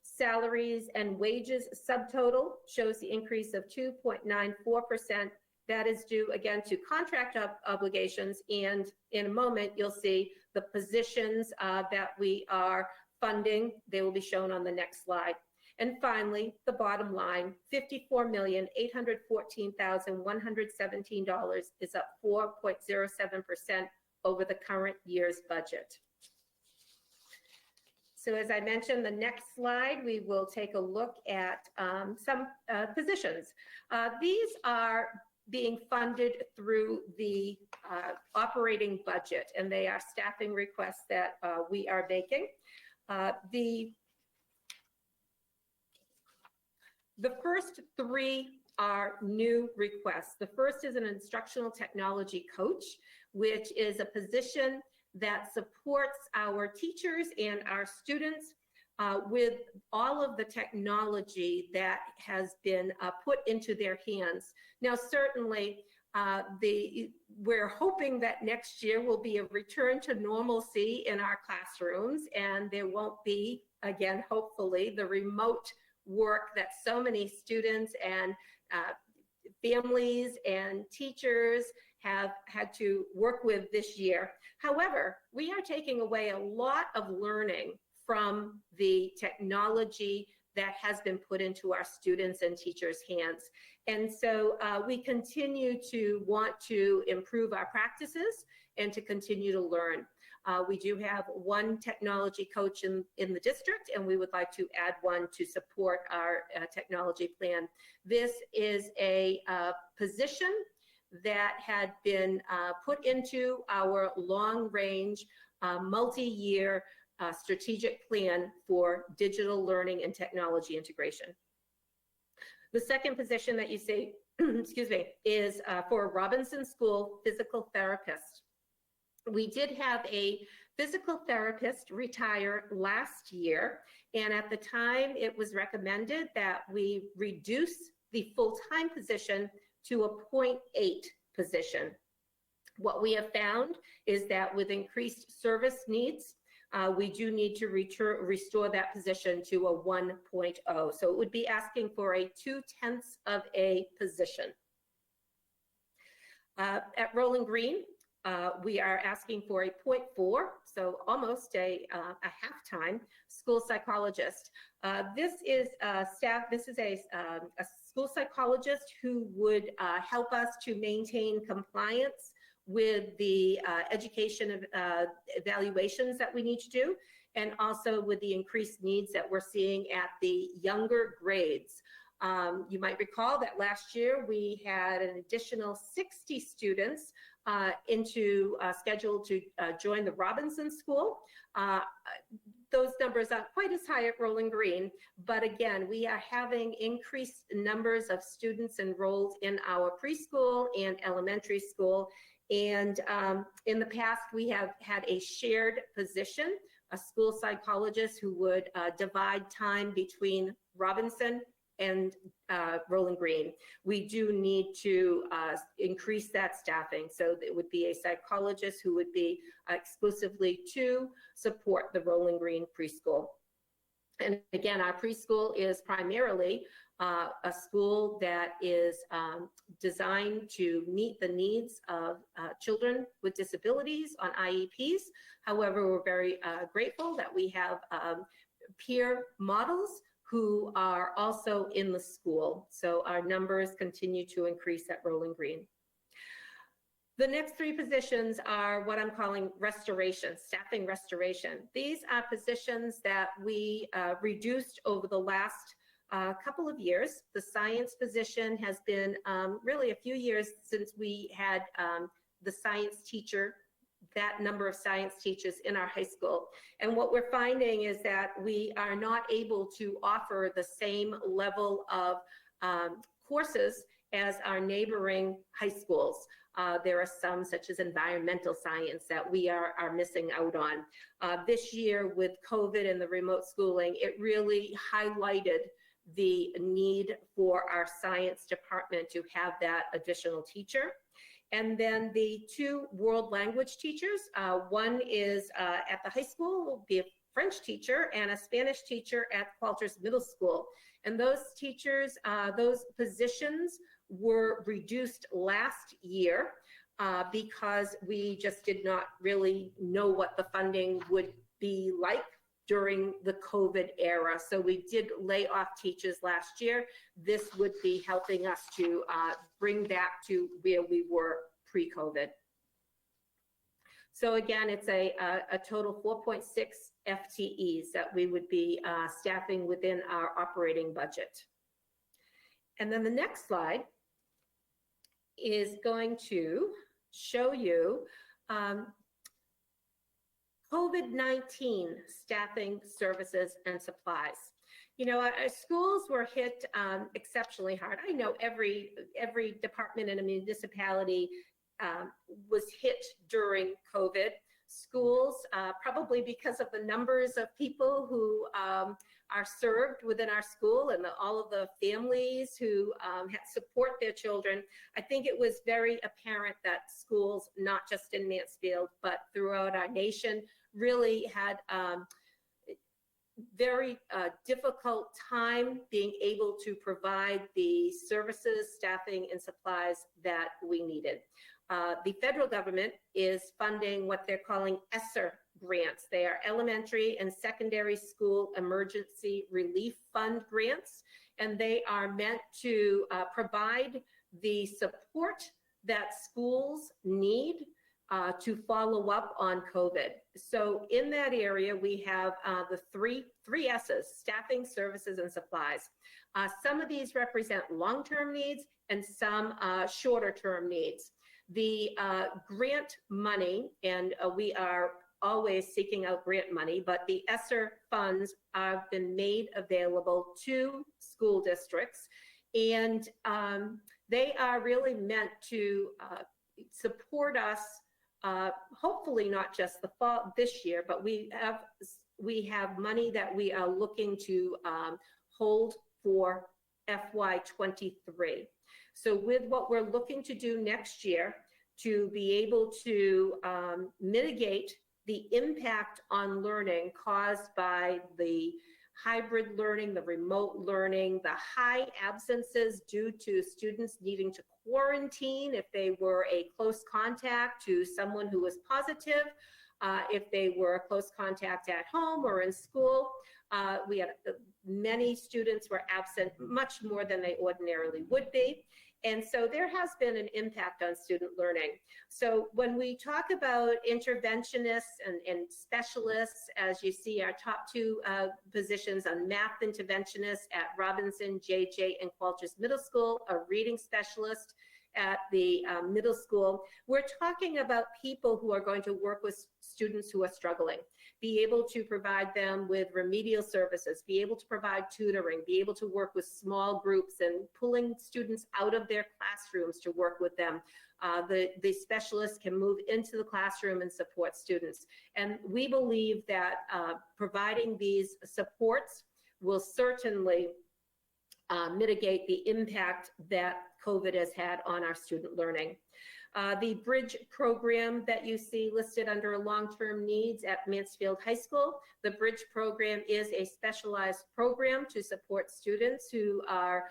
[SPEAKER 4] Salaries and wages subtotal shows the increase of 2.94%. That is due again to contract obligations, and in a moment you'll see the positions that we are funding. They will be shown on the next slide. And finally, the bottom line, $54,814,117 is up 4.07% over the current year's budget. So as I mentioned, the next slide, we will take a look at some positions. These are being funded through the operating budget, and they are staffing requests that we are making. The first 3 are new requests. The first is an instructional technology coach, which is a position that supports our teachers and our students with all of the technology that has been put into their hands. Now, certainly, we're hoping that next year will be a return to normalcy in our classrooms, and there won't be, again, hopefully, the remote work that so many students and families and teachers have had to work with this year. However, we are taking away a lot of learning from the technology that has been put into our students and teachers' hands. And so we continue to want to improve our practices and to continue to learn. We do have 1 technology coach in the district, and we would like to add 1 to support our technology plan. This is a position that had been put into our long-range, multi-year strategic plan for digital learning and technology integration. The second position that you see, excuse me, is for Robinson School physical therapist. We did have a physical therapist retire last year, and at the time it was recommended that we reduce the full-time position to a 0.8 position. What we have found is that with increased service needs, we do need to restore that position to a 1.0. So it would be asking for a 0.2 of a position. At Rolling Green, we are asking for a 0.4, so almost a half-time school psychologist. This is a school psychologist who would help us to maintain compliance with the education evaluations that we need to do, and also with the increased needs that we're seeing at the younger grades. You might recall that last year we had an additional 60 students scheduled to join the Robinson School. Those numbers aren't quite as high at Rolling Green, but again, we are having increased numbers of students enrolled in our preschool and elementary school. And in the past, we have had a shared position, a school psychologist who would divide time between Robinson and Rolling Green. We do need to increase that staffing, so it would be a psychologist who would be exclusively to support the Rolling Green preschool. And again, our preschool is primarily a school that is designed to meet the needs of children with disabilities on IEPs. However, we're very grateful that we have peer models who are also in the school. So our numbers continue to increase at Rolling Green. The next three positions are what I'm calling restoration, staffing restoration. These are positions that we reduced over the last couple of years. The science position has been really a few years since we had the science teacher, that number of science teachers in our high school. And what we're finding is that we are not able to offer the same level of courses as our neighboring high schools. There are some, such as environmental science, that we are missing out on. This year with COVID and the remote schooling, it really highlighted the need for our science department to have that additional teacher. And then the two world language teachers, one is at the high school, will be a French teacher, and a Spanish teacher at Qualters Middle School. And those teachers, those positions were reduced last year because we just did not really know what the funding would be like during the COVID era. So we did lay off teachers last year. This would be helping us to bring back to where we were pre-COVID. So again, it's a total 4.6 FTEs that we would be staffing within our operating budget. And then the next slide is going to show you COVID-19 staffing services and supplies. You know, our schools were hit exceptionally hard. I know every department in a municipality was hit during COVID. Schools, probably because of the numbers of people who are served within our school and all of the families who support their children, I think it was very apparent that schools, not just in Mansfield, but throughout our nation, really had very difficult time being able to provide the services, staffing, and supplies that we needed. The federal government is funding what they're calling ESSER grants. They are Elementary and Secondary School Emergency Relief Fund grants, and they are meant to provide the support that schools need to follow up on COVID. So in that area, we have the three S's: staffing, services, and supplies. Some of these represent long-term needs and some shorter-term needs. The grant money, and we are always seeking out grant money, but the ESSER funds have been made available to school districts, and they are really meant to support us, hopefully not just the fall this year, but we have money that we are looking to hold for FY23. So with what we're looking to do next year to be able to mitigate the impact on learning caused by the hybrid learning, the remote learning, the high absences due to students needing to quarantine if they were a close contact to someone who was positive, if they were a close contact at home or in school. We had many students were absent, much more than they ordinarily would be. And so there has been an impact on student learning. So when we talk about interventionists and specialists, as you see our top two positions on math interventionists at Robinson, JJ, and Qualters Middle School, a reading specialist at the middle school, we're talking about people who are going to work with students who are struggling, be able to provide them with remedial services, be able to provide tutoring, be able to work with small groups and pulling students out of their classrooms to work with them. The specialists can move into the classroom and support students. And we believe that providing these supports will certainly mitigate the impact that COVID has had on our student learning. The Bridge program that you see listed under long-term needs at Mansfield High School. The Bridge program is a specialized program to support students who are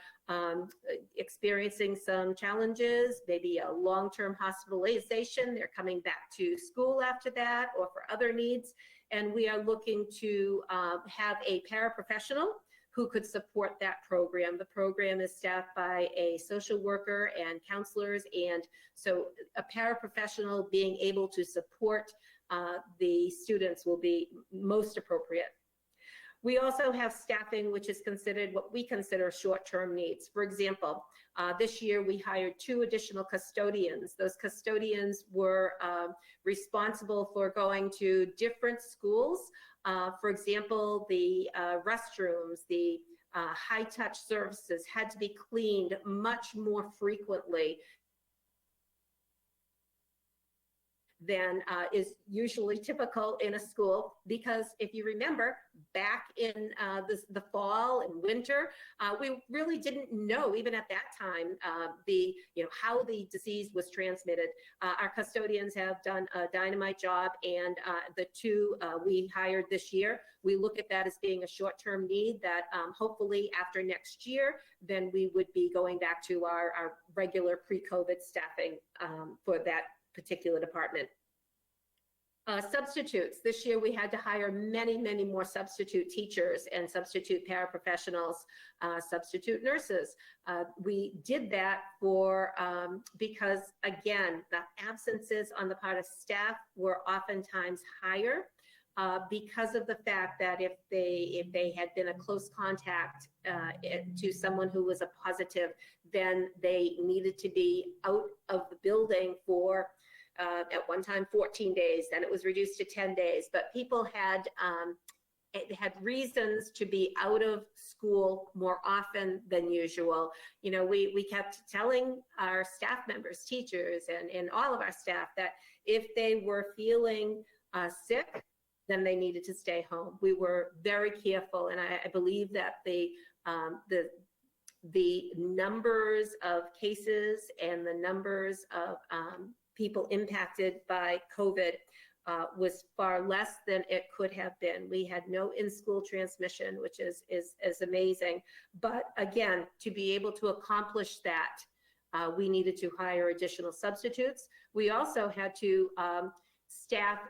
[SPEAKER 4] experiencing some challenges, maybe a long-term hospitalization, they're coming back to school after that, or for other needs. And we are looking to have a paraprofessional who could support that program. The program is staffed by a social worker and counselors, and so a paraprofessional being able to support the students will be most appropriate. We also have staffing, which is considered what we consider short-term needs. For example, this year we hired 2 additional custodians. Those custodians were responsible for going to different schools. For example, the restrooms, the high-touch services had to be cleaned much more frequently than is usually typical in a school, because if you remember back in the fall and winter, we really didn't know, even at that time, how the disease was transmitted. Our custodians have done a dynamite job, and the 2 we hired this year, we look at that as being a short-term need that hopefully after next year, then we would be going back to our regular pre-COVID staffing for that particular department. Substitutes. This year we had to hire many, many more substitute teachers and substitute paraprofessionals, substitute nurses. We did that because, again, the absences on the part of staff were oftentimes higher because of the fact that if they had been a close contact to someone who was a positive, then they needed to be out of the building for at one time 14 days, then it was reduced to 10 days, but people had reasons to be out of school more often than usual. You know, we kept telling our staff members, teachers, and all of our staff that if they were feeling sick, then they needed to stay home. We were very careful, and I believe that the numbers of cases and the numbers of people impacted by COVID was far less than it could have been. We had no in-school transmission, which is amazing. But again, to be able to accomplish that, we needed to hire additional substitutes. We also had to staff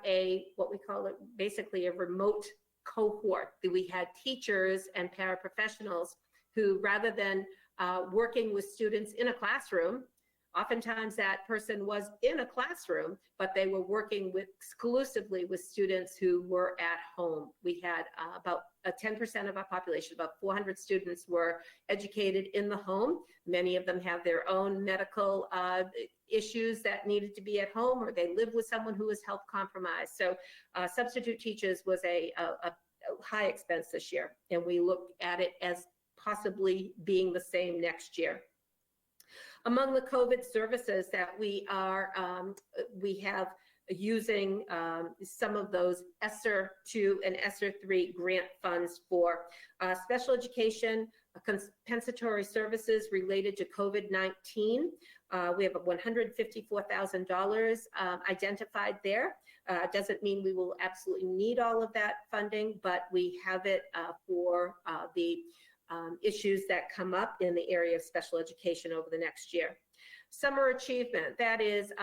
[SPEAKER 4] what we call it, basically a remote cohort. We had teachers and paraprofessionals who, rather than working with students in a classroom, oftentimes that person was in a classroom, but they were working exclusively with students who were at home. We had about 10% of our population, about 400 students, were educated in the home. Many of them have their own medical issues that needed to be at home, or they live with someone who was health compromised. So substitute teachers was a high expense this year, and we look at it as possibly being the same next year. Among the COVID services that we have using some of those ESSER 2 and ESSER 3 grant funds for special education, compensatory services related to COVID-19. We have $154,000 identified there. Doesn't mean we will absolutely need all of that funding, but we have it for the issues that come up in the area of special education over the next year. Summer Achievement, that is,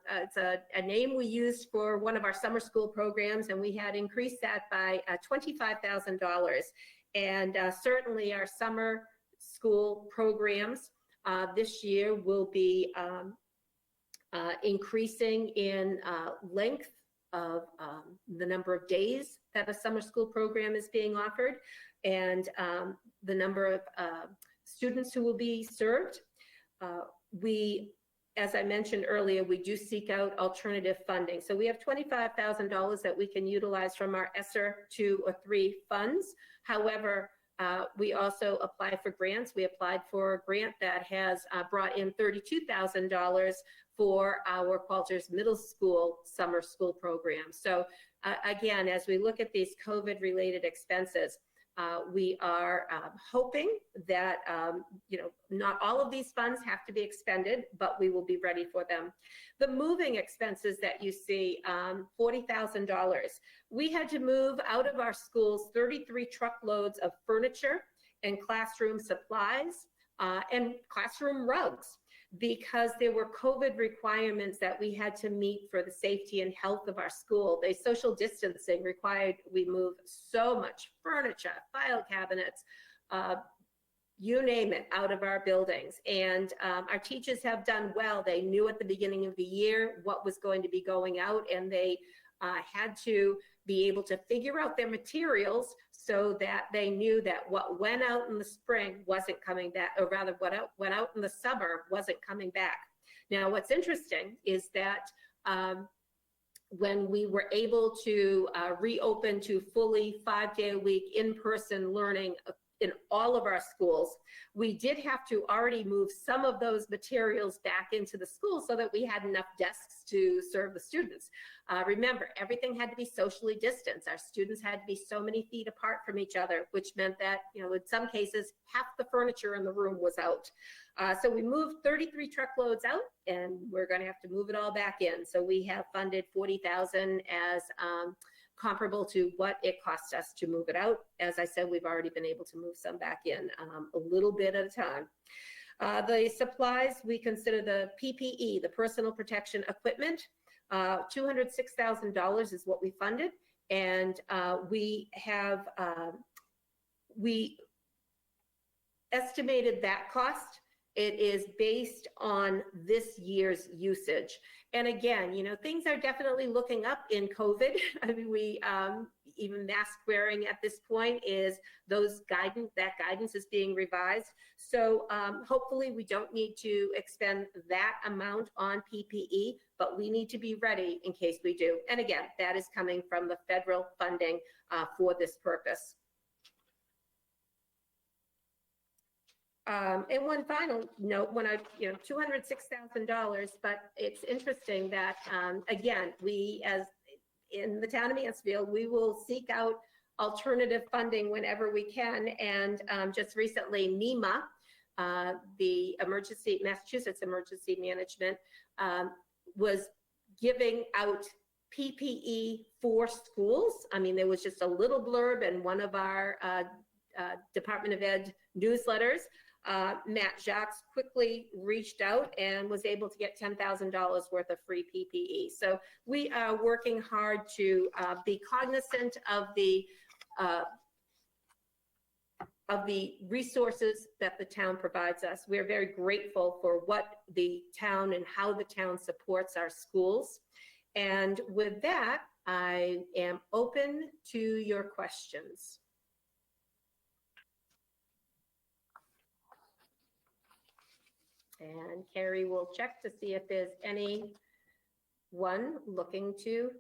[SPEAKER 4] it's a name we used for one of our summer school programs, and we had increased that by $25,000. And certainly our summer school programs this year will be increasing in length of the number of days that a summer school program is being offered, and the number of students who will be served. As I mentioned earlier, we do seek out alternative funding. So we have $25,000 that we can utilize from our ESSER 2 or 3 funds. However, we also apply for grants. We applied for a grant that has brought in $32,000 for our Qualters Middle School summer school program. So again, as we look at these COVID-related expenses, We are hoping that, not all of these funds have to be expended, but we will be ready for them. The moving expenses that you see, $40,000. We had to move out of our schools 33 truckloads of furniture and classroom supplies and classroom rugs, because there were COVID requirements that we had to meet for the safety and health of our school. The social distancing required we move so much furniture, file cabinets, you name it, out of our buildings. And our teachers have done well. They knew at the beginning of the year what was going to be going out, and they had to be able to figure out their materials so that they knew that what went out in the spring wasn't coming back, or rather what went out in the summer wasn't coming back. Now, what's interesting is that when we were able to reopen to fully 5-day-a-week in-person learning in all of our schools, we did have to already move some of those materials back into the school so that we had enough desks to serve the students. Remember, everything had to be socially distanced. Our students had to be so many feet apart from each other, which meant that, in some cases, half the furniture in the room was out. So we moved 33 truckloads out, and we're going to have to move it all back in. So we have funded $40,000 as comparable to what it cost us to move it out. As I said, we've already been able to move some back in, a little bit at a time. The supplies, we consider the PPE, the personal protection equipment, $206,000 is what we funded. And we estimated that cost. It is based on this year's usage. And again, things are definitely looking up in COVID. I mean, we even mask wearing at this point is that guidance is being revised. So hopefully we don't need to expend that amount on PPE, but we need to be ready in case we do. And again, that is coming from the federal funding for this purpose. And one final note, $206,000, but it's interesting that, again, we, as in the town of Mansfield, we will seek out alternative funding whenever we can. And just recently, NEMA, the Massachusetts Emergency Management, was giving out PPE for schools. I mean, there was just a little blurb in one of our Department of Ed newsletters. Matt Jacques quickly reached out and was able to get $10,000 worth of free PPE. So we are working hard to be cognizant of the resources that the town provides us. We're very grateful for what the town and how the town supports our schools. And with that, I am open to your questions. And Carrie will check to see if there's anyone looking to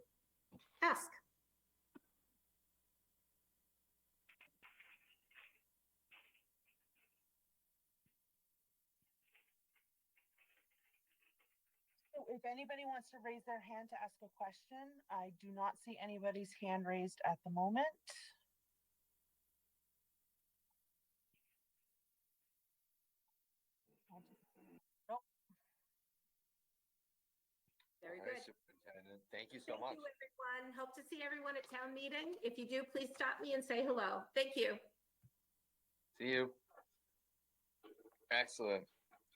[SPEAKER 4] ask.
[SPEAKER 3] So if anybody wants to raise their hand to ask a question, I do not see anybody's hand raised at the moment.
[SPEAKER 4] Very
[SPEAKER 1] All right,
[SPEAKER 4] good.
[SPEAKER 1] Superintendent, thank you so much.
[SPEAKER 4] Thank you, everyone. Hope to see everyone at town meeting. If you do, please stop me and say hello. Thank you.
[SPEAKER 1] See you. Excellent.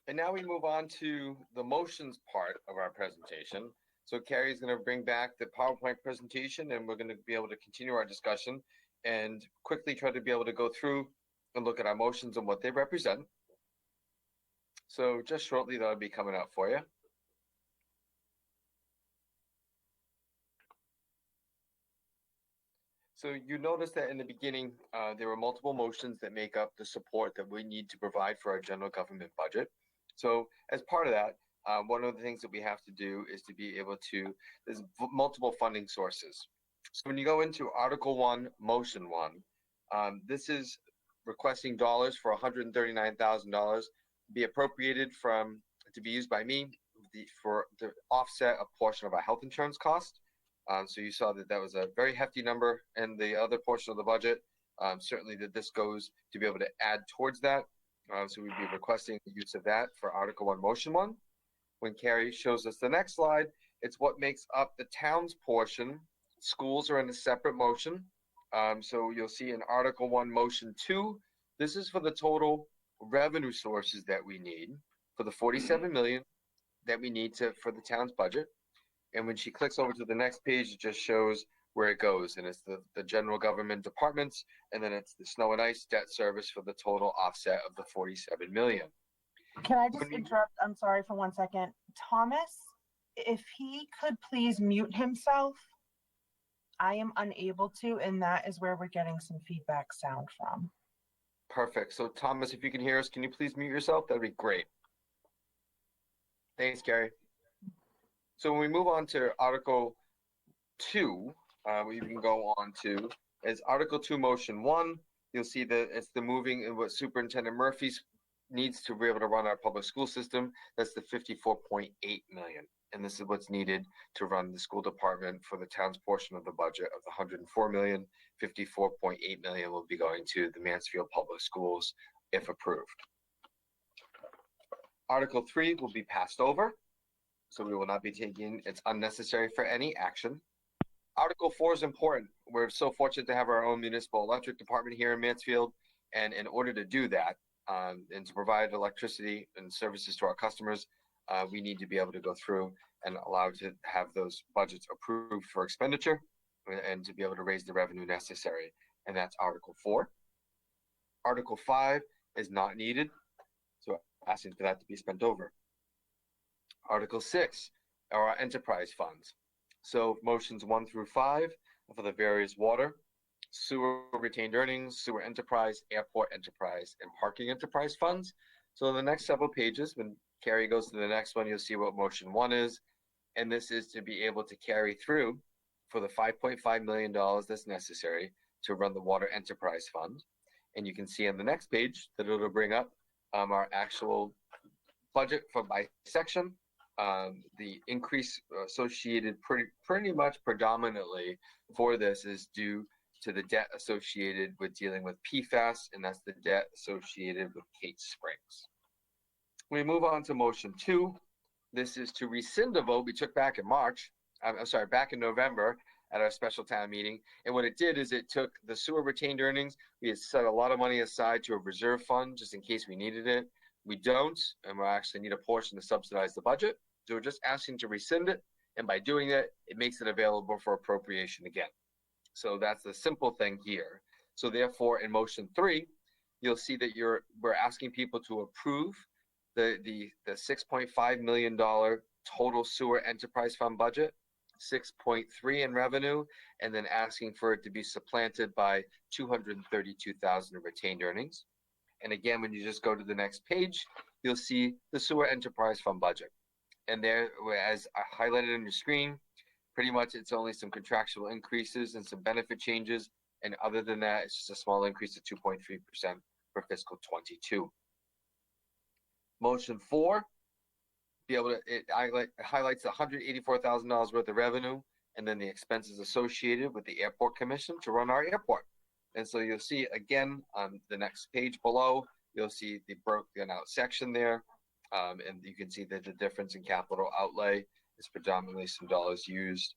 [SPEAKER 1] And now we move on to the motions part of our presentation. So Carrie's going to bring back the PowerPoint presentation, and we're going to be able to continue our discussion and quickly try to be able to go through and look at our motions and what they represent. So just shortly, that'll be coming up for you. So you notice that in the beginning, there were multiple motions that make up the support that we need to provide for our general government budget. So as part of that, one of the things that we have to do is to be able to, there's multiple funding sources. So when you go into Article 1, Motion 1, this is requesting dollars for $139,000 be appropriated to be used by me to offset a portion of our health insurance cost. So you saw that was a very hefty number in the other portion of the budget. certainly that this goes to be able to add towards that. So we'd be requesting the use of that for Article 1, Motion 1. When Carrie shows us the next slide, it's what makes up the town's portion. Schools are in a separate motion. So you'll see in Article 1, Motion 2, this is for the total revenue sources that we need for the 47 million that we need for the town's budget. And when she clicks over to the next page, it just shows where it goes. And it's the general government departments, and then it's the snow and ice debt service for the total offset of the 47 million.
[SPEAKER 3] Can I just interrupt? I'm sorry for 1 second. Thomas, if he could please mute himself. I am unable to, and that is where we're getting some feedback sound from.
[SPEAKER 1] Perfect. So Thomas, if you can hear us, can you please mute yourself? That'd be great. Thanks, Carrie. So when we move on to Article 2, we can go on to is Article 2, Motion 1. You'll see that it's the moving and what Superintendent Murphy needs to be able to run our public school system. That's the 54.8 million. And this is what's needed to run the school department for the town's portion of the budget of the 104 million. 54.8 million will be going to the Mansfield Public Schools if approved. Article 3 will be passed over, so we will not be taking, it's unnecessary for any action. Article 4 is important. We're so fortunate to have our own municipal electric department here in Mansfield, and in order to do that, and to provide electricity and services to our customers, we need to be able to go through and allow to have those budgets approved for expenditure and to be able to raise the revenue necessary. And that's Article 4. Article 5 is not needed, so asking for that to be spent over. Article 6 are our enterprise funds. So motions 1 through 5 for the various water, sewer retained earnings, sewer enterprise, airport enterprise, and parking enterprise funds. So in the next several pages, when Carrie goes to the next one, you'll see what motion 1 is. And this is to be able to carry through for the $5.5 million that's necessary to run the water enterprise fund. And you can see on the next page that it'll bring up our actual budget by section. The increase associated pretty much predominantly for this is due to the debt associated with dealing with PFAS, and that's the debt associated with Kate Springs. We move on to motion 2. This is to rescind a vote we took back in back in November at our special town meeting. And what it did is it took the sewer retained earnings. We had set a lot of money aside to a reserve fund just in case we needed it. We don't, and we actually need a portion to subsidize the budget. So we're just asking to rescind it. And by doing that, it makes it available for appropriation again. So that's the simple thing here. So therefore, in motion 3, you'll see that we're asking people to approve the $6.5 million total sewer enterprise fund budget, 6.3 in revenue, and then asking for it to be supplanted by 232,000 in retained earnings. And again, when you just go to the next page, you'll see the sewer enterprise fund budget. And there, as I highlighted on your screen, pretty much it's only some contractual increases and some benefit changes. And other than that, it's just a small increase of 2.3% for fiscal 22. Motion 4, it highlights the $184,000 worth of revenue and then the expenses associated with the airport commission to run our airport. And so you'll see again on the next page below, you'll see the broken out section there. And you can see that the difference in capital outlay is predominantly some dollars used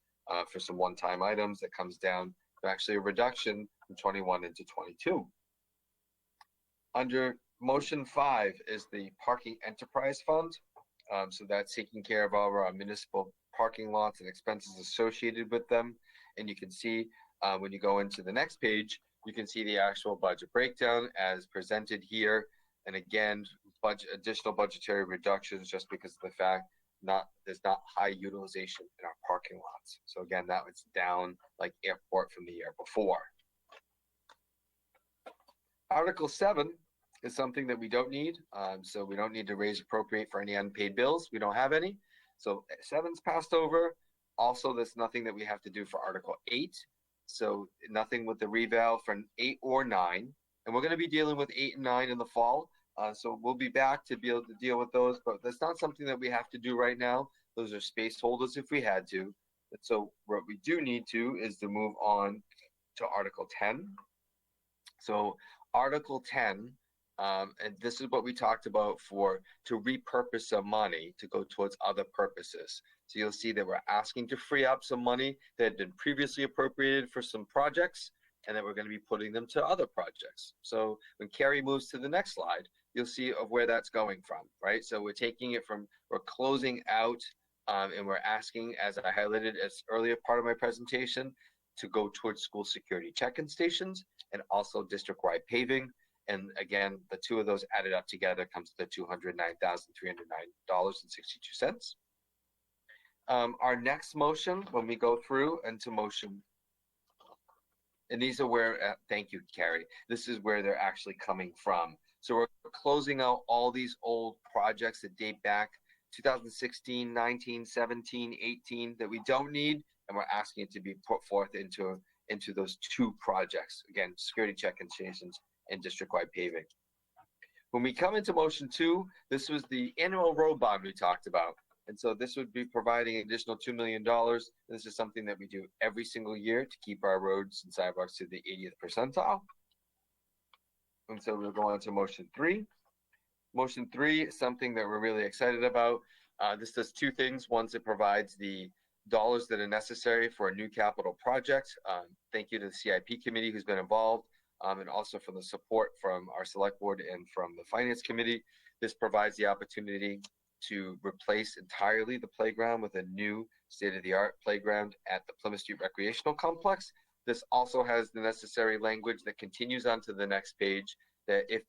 [SPEAKER 1] for some one-time items that comes down to actually a reduction from 21 into 22. Under motion 5 is the parking enterprise fund. So that's taking care of all our municipal parking lots and expenses associated with them. And you can see when you go into the next page, you can see the actual budget breakdown as presented here. And again, additional budgetary reductions just because of the fact there's not high utilization in our parking lots. So again, that was down like airport from the year before. Article 7 is something that we don't need. So we don't need to raise appropriate for any unpaid bills. We don't have any. So 7's passed over. Also, there's nothing that we have to do for Article 8. So nothing with the reval for 8 or 9. And we're going to be dealing with 8 and 9 in the fall. So we'll be back to be able to deal with those, but that's not something that we have to do right now. Those are space holders if we had to. And so what we do need to is to move on to Article 10. So Article 10, and this is what we talked about to repurpose some money to go towards other purposes. So you'll see that we're asking to free up some money that had been previously appropriated for some projects, and then we're going to be putting them to other projects. So when Carrie moves to the next slide, you'll see of where that's going from, right? So we're taking it from, we're closing out, and we're asking, as I highlighted as earlier part of my presentation, to go towards school security check-in stations and also district-wide paving. And again, the two of those added up together comes to $209,309.62. Our next motion, when we go through into motion, and these are where, thank you, Carrie, this is where they're actually coming from. So we're closing out all these old projects that date back 2016, 19, 17, 18 that we don't need, and we're asking it to be put forth into those two projects. Again, security check-in stations and district-wide paving. When we come into motion 2, this was the annual road bond we talked about. And so this would be providing an additional $2 million. This is something that we do every single year to keep our roads and sidewalks to the 80th percentile. And so we'll go on to motion 3. Motion 3 is something that we're really excited about. This does two things. One, it provides the dollars that are necessary for a new capital project. Thank you to the CIP committee who's been involved, and also for the support from our select board and from the finance committee. This provides the opportunity to replace entirely the playground with a new state-of-the-art playground at the Plymouth Street Recreational Complex. This also has the necessary language that continues onto the next page, that if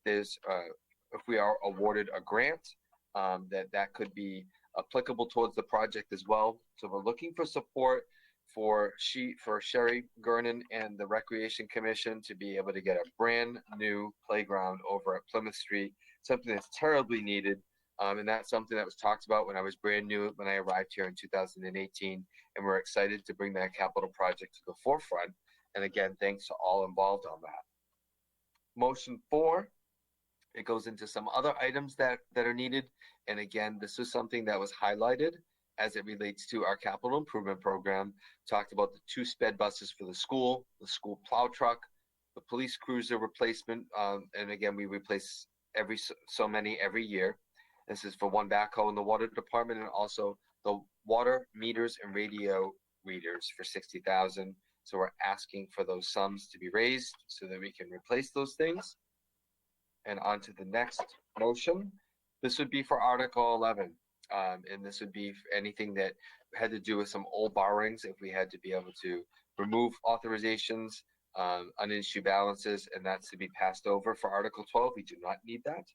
[SPEAKER 1] we are awarded a grant, that could be applicable towards the project as well. So we're looking for support for Sherry Gernon and the Recreation Commission to be able to get a brand new playground over at Plymouth Street, something that's terribly needed. And that's something that was talked about when I was brand new, when I arrived here in 2018, and we're excited to bring that capital project to the forefront. And again, thanks to all involved on that. Motion 4, it goes into some other items that are needed. And again, this is something that was highlighted as it relates to our capital improvement program. Talked about the 2 sped buses for the school plow truck, the police cruiser replacement. And again, we replace so many every year. This is for 1 backhoe in the water department, and also the water meters and radio readers for $60,000. So we're asking for those sums to be raised so that we can replace those things. And on to the next motion. This would be for Article 11. And this would be anything that had to do with some old borrowings, if we had to be able to remove authorizations, unissued balances, and that's to be passed over for Article 12. We do not need that.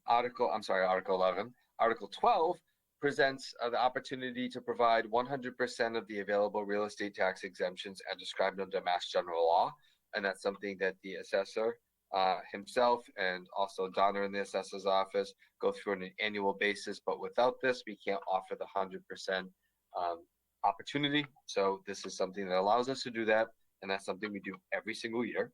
[SPEAKER 1] Article 11. Article 12 presents the opportunity to provide 100% of the available real estate tax exemptions as described under Mass General Law. And that's something that the assessor himself and also Donna in the assessor's office go through on an annual basis. But without this, we can't offer the 100% opportunity. So this is something that allows us to do that. And that's something we do every single year.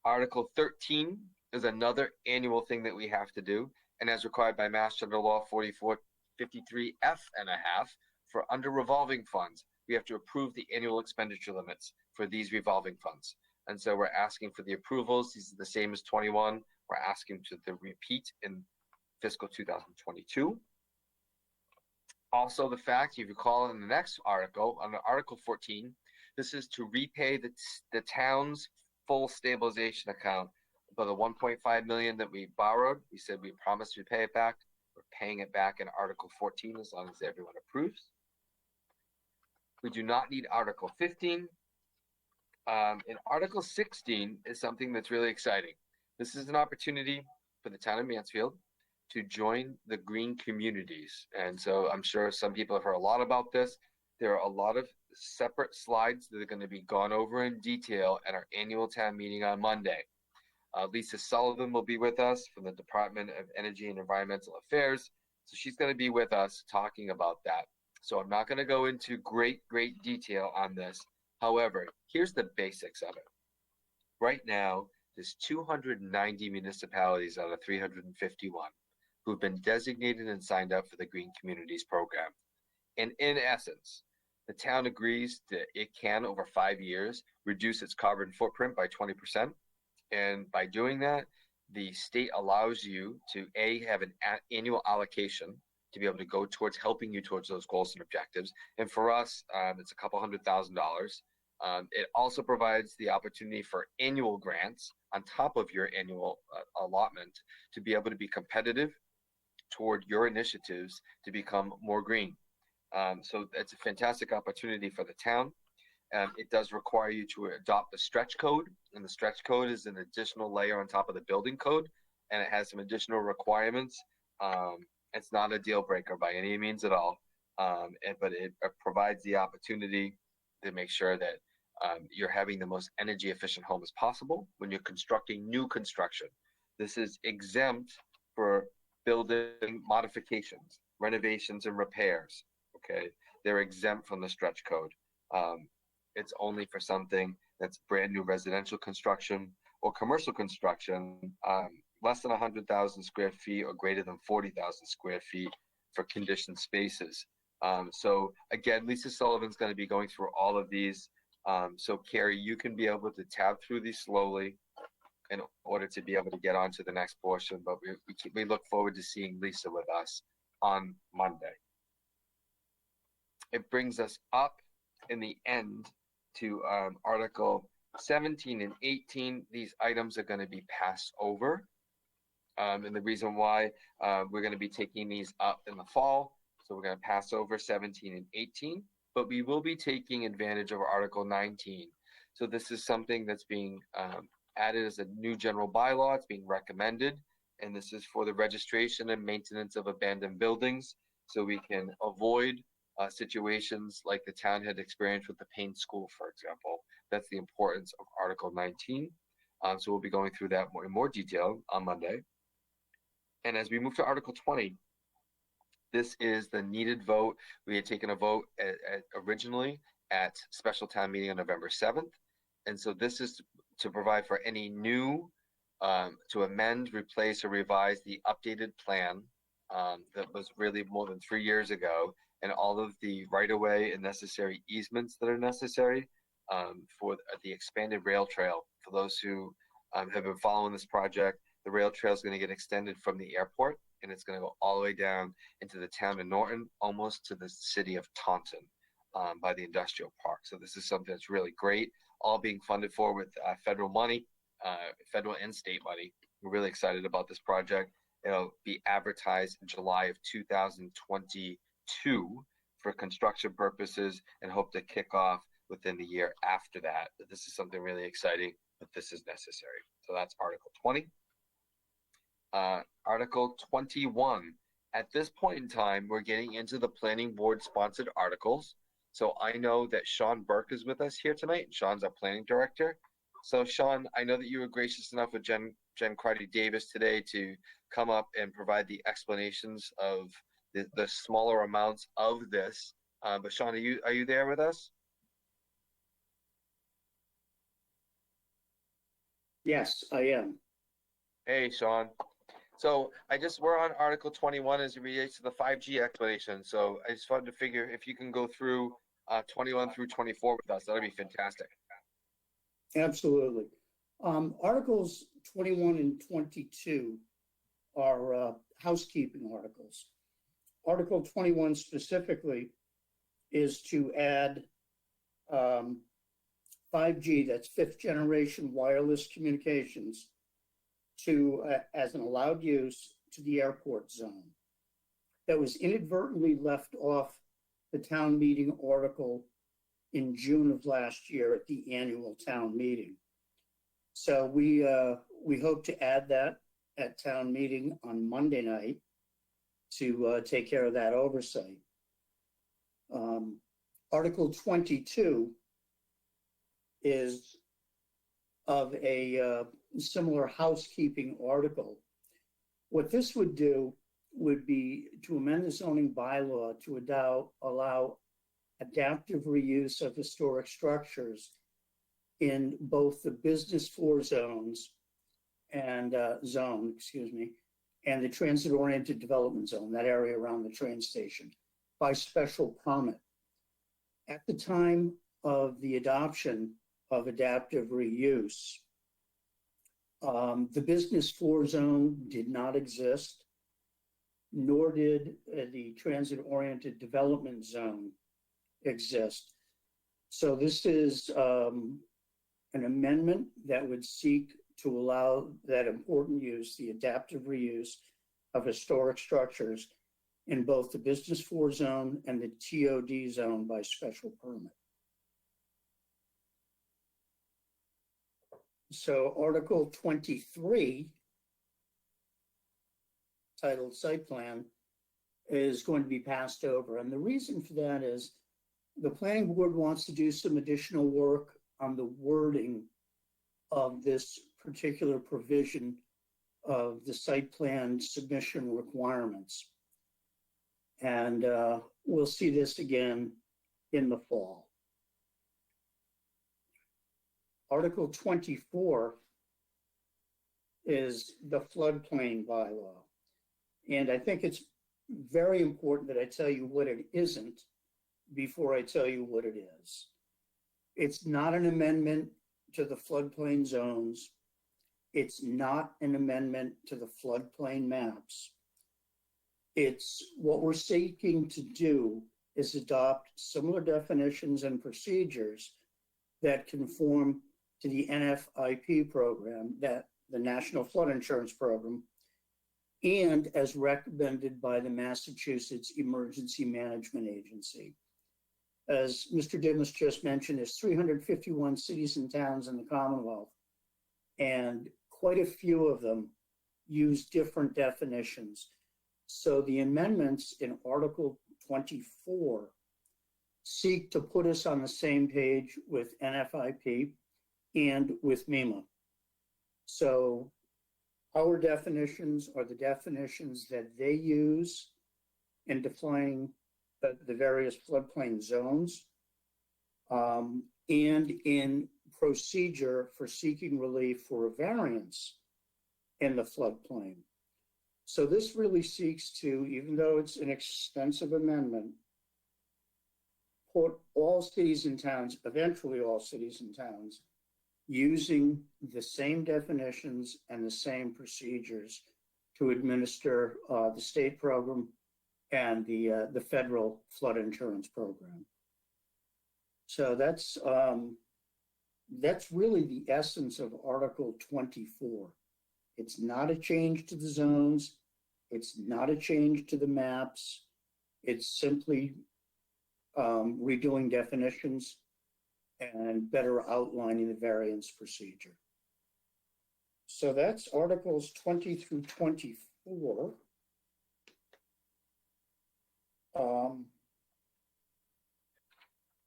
[SPEAKER 1] Article 13 is another annual thing that we have to do, and as required by Mass General Law 4453F and a half, for under revolving funds, we have to approve the annual expenditure limits for these revolving funds. And so we're asking for the approvals. These are the same as 21. We're asking to the repeat in fiscal 2022. Also, the fact, you recall in the next article, under Article 14, this is to repay the town's full stabilization account. But the 1.5 million that we borrowed, we said we promised to pay it back. We're paying it back in Article 14 as long as everyone approves. We do not need Article 15. And Article 16 is something that's really exciting. This is an opportunity for the town of Mansfield to join the green communities. And so I'm sure some people have heard a lot about this. There are a lot of separate slides that are going to be gone over in detail at our annual town meeting on Monday. Lisa Sullivan will be with us from the Department of Energy and Environmental Affairs. So she's going to be with us talking about that. So I'm not going to go into great detail on this. However, here's the basics of it. Right now, there's 290 municipalities out of 351 who've been designated and signed up for the Green Communities program. And in essence, The town agrees that it can, over 5 years, reduce its carbon footprint by 20%. And by doing that, the state allows you to have an annual allocation to be able to go towards helping you towards those goals and objectives. And for us, it's a couple $100,000. It also provides the opportunity for annual grants on top of your annual allotment to be able to be competitive toward your initiatives to become more green. So it's a fantastic opportunity for the town. It does require you to adopt the stretch code, and the stretch code is an additional layer on top of the building code, and it has some additional requirements. It's not a deal breaker by any means at all, but it provides the opportunity to make sure that you're having the most energy efficient home as possible when you're constructing new construction. This is exempt for building modifications, renovations, and repairs. Okay, they're exempt from the stretch code. It's only for something that's brand new residential construction or commercial construction, less than 100,000 square feet or greater than 40,000 square feet for conditioned spaces. So again, Lisa Sullivan's going to be going through all of these. So Carrie, you can be able to tab through these slowly in order to be able to get on to the next portion. But we look forward to seeing Lisa with us on Monday. It brings us up in the end to Article 17 and 18. These items are going to be passed over. And the reason why we're going to be taking these up in the fall, so we're going to pass over 17 and 18, but we will be taking advantage of Article 19. So this is something that's being added as a new general bylaw. It's being recommended, and this is for the registration and maintenance of abandoned buildings, so we can avoid situations like the town had experienced with the Payne School, for example. That's the importance of Article 19. So we'll be going through that in more detail on Monday. And as we move to Article 20, this is the needed vote. We had taken a vote originally at special town meeting on November 7th. And so this is to provide for any new, to amend, replace, or revise the updated plan that was really more than 3 years ago, and all of the right-of-way and necessary easements that are necessary for the expanded rail trail. For those who have been following this project, the rail trail is going to get extended from the airport, and it's going to go all the way down into the town of Norton, almost to the city of Taunton by the industrial park. So this is something that's really great, all being funded for with federal money, federal and state money. We're really excited about this project. It'll be advertised in July of 2022 for construction purposes, and hope to kick off within the year after that. But this is something really exciting, but this is necessary. So that's Article 20. Article 21. At this point in time, we're getting into the planning board sponsored articles. So I know that Sean Burke is with us here tonight. Sean's our planning director. So Sean, I know that you were gracious enough with Jen Crowdy Davis today to come up and provide the explanations of the smaller amounts of this. But Sean, are you there with us?
[SPEAKER 5] Yes, I am.
[SPEAKER 1] Hey, Sean. So we're on Article 21 as it relates to the 5G explanation. So I just wanted to figure if you can go through 21 through 24 with us, that'd be fantastic.
[SPEAKER 5] Absolutely. Articles 21 and 22 are housekeeping articles. Article 21 specifically is to add 5G, that's fifth generation wireless communications, to as an allowed use to the airport zone. That was inadvertently left off the town meeting article in June of last year at the annual town meeting. So we hope to add that at town meeting on Monday night to take care of that oversight. Article 22 is of a similar housekeeping article. What this would do would be to amend the zoning bylaw to allow adaptive reuse of historic structures in both the business floor zones and and the transit-oriented development zone, that area around the train station, by special permit. At the time of the adoption of adaptive reuse, the business floor zone did not exist, nor did the transit-oriented development zone exist. So this is an amendment that would seek to allow that important use, the adaptive reuse of historic structures in both the business floor zone and the TOD zone by special permit. So Article 23, titled Site Plan, is going to be passed over. And the reason for that is the planning board wants to do some additional work on the wording of this particular provision of the site plan submission requirements. And we'll see this again in the fall. Article 24 is the floodplain bylaw. And I think it's very important that I tell you what it isn't before I tell you what it is. It's not an amendment to the floodplain zones. It's not an amendment to the floodplain maps. It's what we're seeking to do is adopt similar definitions and procedures that conform to the NFIP program, that the National Flood Insurance Program, and as recommended by the Massachusetts Emergency Management Agency. As Mr. Dimas just mentioned, there's 351 cities and towns in the Commonwealth, and quite a few of them use different definitions. So the amendments in Article 24 seek to put us on the same page with NFIP and with MEMA. So our definitions are the definitions that they use in defining the various floodplain zones, and in procedure for seeking relief for a variance in the floodplain. So this really seeks to, even though it's an extensive amendment, put all cities and towns, eventually all cities and towns, using the same definitions and the same procedures to administer the state program and the federal flood insurance program. So that's really the essence of Article 24. It's not a change to the zones. It's not a change to the maps. It's simply redoing definitions and better outlining the variance procedure. So that's Articles 20 through 24.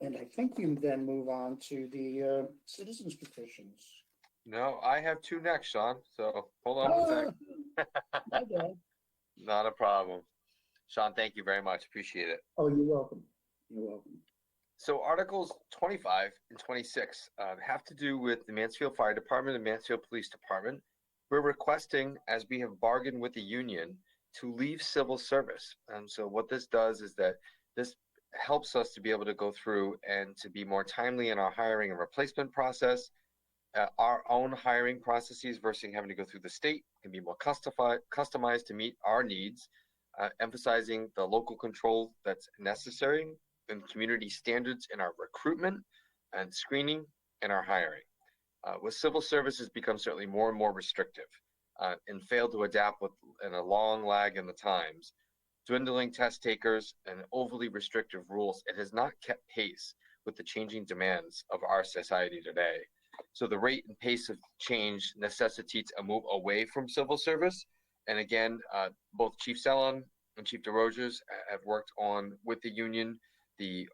[SPEAKER 5] And I think we then move on to the citizens petitions.
[SPEAKER 1] No, I have two next, Sean. So hold on one second.
[SPEAKER 5] My bad.
[SPEAKER 1] Not a problem. Sean, thank you very much. Appreciate it.
[SPEAKER 5] Oh, you're welcome. You're welcome.
[SPEAKER 1] So Articles 25 and 26 have to do with the Mansfield Fire Department and Mansfield Police Department. We're requesting, as we have bargained with the union, to leave civil service. And so what this does is that this helps us to be able to go through and to be more timely in our hiring and replacement process. Our own hiring processes versus having to go through the state can be more customized to meet our needs, emphasizing the local control that's necessary and community standards in our recruitment and screening and our hiring. With civil services become certainly more and more restrictive and fail to adapt in a long lag in the times. Dwindling test takers and overly restrictive rules, it has not kept pace with the changing demands of our society today. So the rate and pace of change necessitates a move away from civil service. And again, both Chief Sellon and Chief DeRogers have worked on with the union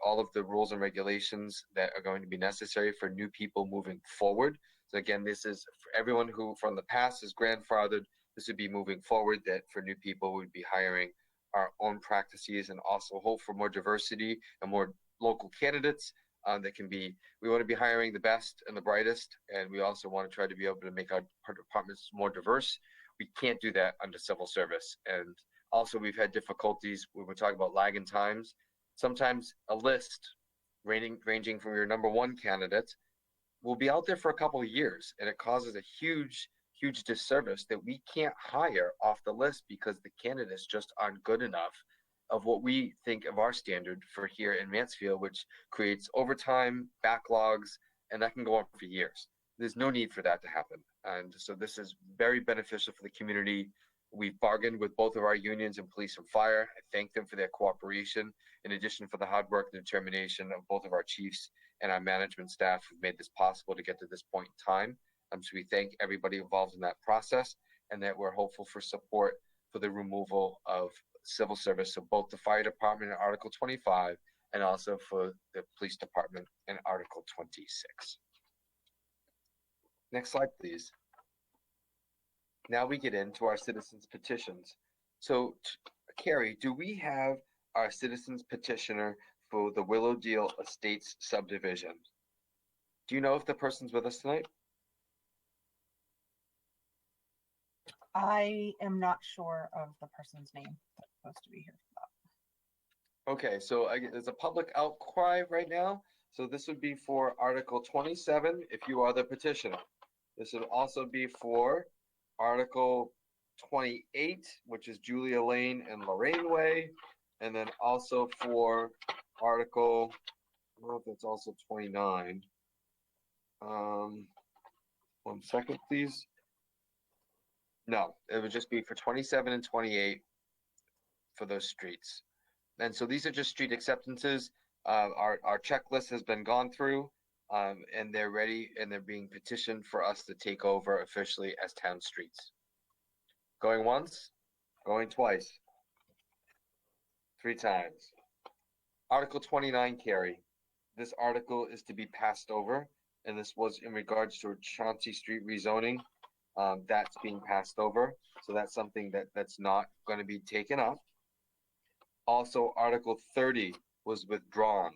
[SPEAKER 1] all of the rules and regulations that are going to be necessary for new people moving forward. So again, this is for everyone who from the past is grandfathered. This would be moving forward, that for new people we'd be hiring our own practices and also hope for more diversity and more local candidates that can be, we want to be hiring the best and the brightest, and we also want to try to be able to make our departments more diverse. We can't do that under civil service. And also we've had difficulties when we're talking about lag in times. Sometimes a list ranging from your number one candidate, will be out there for a couple of years, and it causes a huge disservice that we can't hire off the list because the candidates just aren't good enough of what we think of our standard for here in Mansfield, which creates overtime, backlogs, and that can go on for years. There's no need for that to happen. And so this is very beneficial for the community. We've bargained with both of our unions in police and fire. I thank them for their cooperation, in addition for the hard work and determination of both of our chiefs and our management staff who've made this possible to get to this point in time. So we thank everybody involved in that process, and that we're hopeful for support for the removal of civil service of both the fire department in Article 25 and also for the police department in Article 26. Next slide, please. Now we get into our citizens petitions. So, Carrie, do we have our citizens petitioner for the Willowdale Estates subdivision? Do you know if the person's with us tonight?
[SPEAKER 3] I am not sure of the person's name that's supposed to be here for that.
[SPEAKER 1] Okay, so there's a public outcry right now. So this would be for Article 27, if you are the petitioner. This would also be for Article 28, which is Julia Lane and Lorraine Way. And then also for Article, I don't know if that's also 29. 1 second, please. No, it would just be for 27 and 28 for those streets. And so these are just street acceptances. Our checklist has been gone through, and they're ready, and they're being petitioned for us to take over officially as town streets. Going once, going twice, 3 times. Article 29, Carrie. This article is to be passed over, and this was in regards to Chauncey Street rezoning. That's being passed over, so that's something that's not going to be taken up. Also, Article 30 was withdrawn,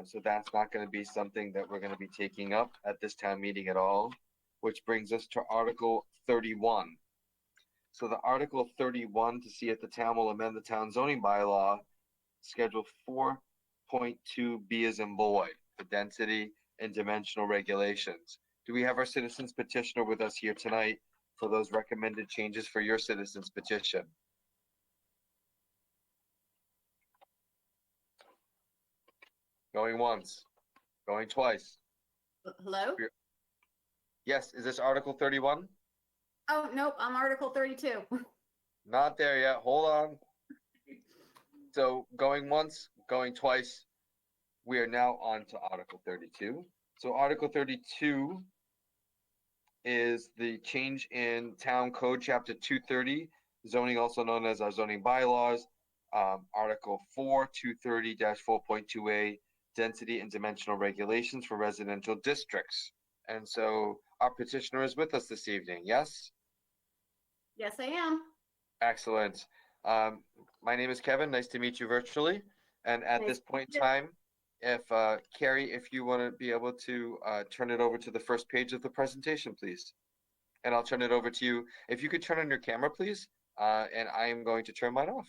[SPEAKER 1] so that's not going to be something that we're going to be taking up at this town meeting at all, which brings us to Article 31. So the Article 31, to see if the town will amend the town zoning bylaw, Schedule 4.2B as in boy, the density and dimensional regulations. Do we have our citizens petitioner with us here tonight for those recommended changes for your citizens petition? Going once, going twice.
[SPEAKER 6] Hello?
[SPEAKER 1] Yes, is this Article 31?
[SPEAKER 6] Oh, nope, I'm Article 32.
[SPEAKER 1] Not there yet, hold on. So going once, going twice, we are now on to Article 32. So Article 32 is the change in Town Code Chapter 230, zoning also known as our zoning bylaws, Article 4, 230-4.2A, density and dimensional regulations for residential districts. And so our petitioner is with us this evening, yes?
[SPEAKER 6] Yes, I am.
[SPEAKER 1] Excellent. My name is Kevin, nice to meet you virtually. And at
[SPEAKER 6] Nice
[SPEAKER 1] this point
[SPEAKER 6] to
[SPEAKER 1] in time, if Carrie, if you want to be able to turn it over to the first page of the presentation, please. And I'll turn it over to you. If you could turn on your camera, please. And I am going to turn mine off.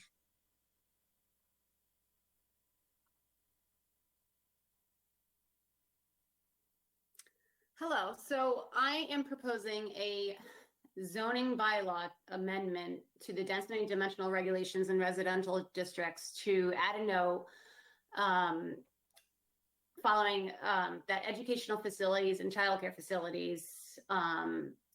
[SPEAKER 6] Hello, so I am proposing a zoning bylaw amendment to the density and dimensional regulations in residential districts to add a note following that educational facilities and childcare facilities,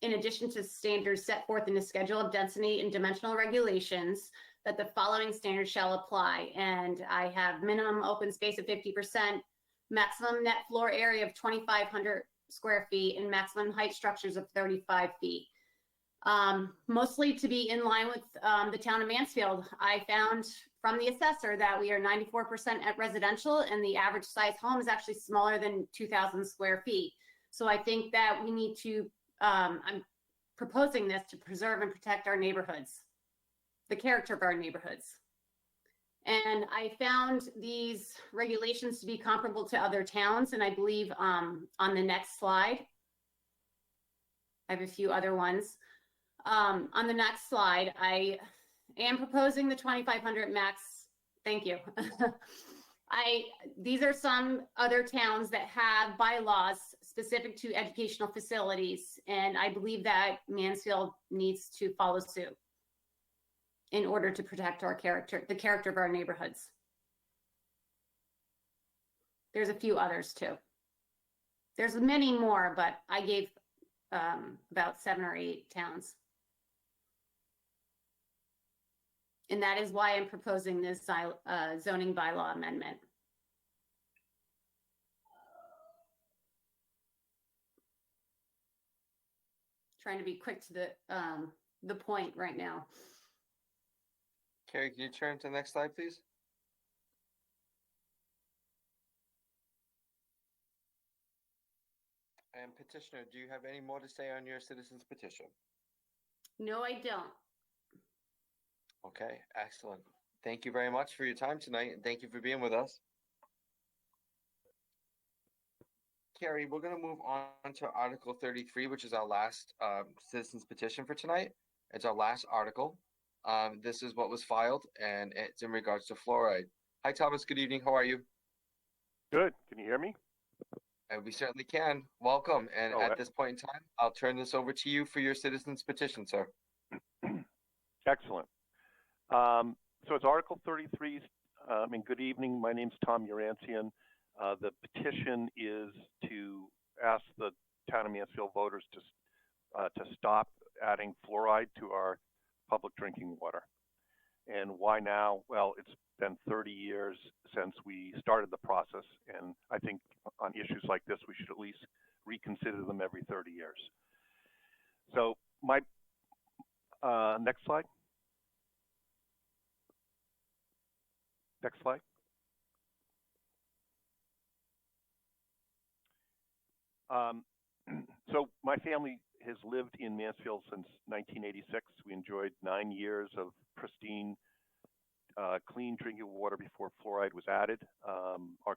[SPEAKER 6] in addition to standards set forth in the schedule of density and dimensional regulations, that the following standards shall apply. And I have minimum open space of 50%, maximum net floor area of 2,500 square feet, and maximum height structures of 35 feet. Mostly to be in line with the town of Mansfield. I found from the assessor that we are 94% at residential, and the average size home is actually smaller than 2,000 square feet. So I think that we need to, I'm proposing this to preserve and protect our neighborhoods, the character of our neighborhoods. And I found these regulations to be comparable to other towns, and I believe on the next slide, I have a few other ones. On the next slide, I am proposing the 2,500 max. Thank you. These are some other towns that have bylaws specific to educational facilities, and I believe that Mansfield needs to follow suit in order to protect our character, the character of our neighborhoods. There's a few others too. There's many more, but I gave about 7 or 8 towns. And that is why I'm proposing this zoning bylaw amendment. Trying to be quick to the point right now.
[SPEAKER 1] Carrie, can you turn to the next slide, please? And petitioner, do you have any more to say on your citizens petition?
[SPEAKER 6] No, I don't.
[SPEAKER 1] Okay, excellent. Thank you very much for your time tonight, and thank you for being with us. Carrie, we're going to move on to Article 33, which is our last citizens petition for tonight. It's our last article. This is what was filed, and it's in regards to fluoride. Hi, Thomas. Good evening. How are you?
[SPEAKER 7] Good. Can you hear me?
[SPEAKER 1] We certainly can. Welcome. And
[SPEAKER 7] Oh,
[SPEAKER 1] at this point in time, I'll turn this over to you for your citizens petition, sir.
[SPEAKER 7] Excellent. So it's Article 33. And good evening. My name's Tom Urantian. The petition is to ask the town of Mansfield voters to stop adding fluoride to our public drinking water. And why now? Well, it's been 30 years since we started the process, and I think on issues like this, we should at least reconsider them every 30 years. So my next slide. Next slide. So my family has lived in Mansfield since 1986. We enjoyed 9 years of pristine, clean drinking water before fluoride was added. Our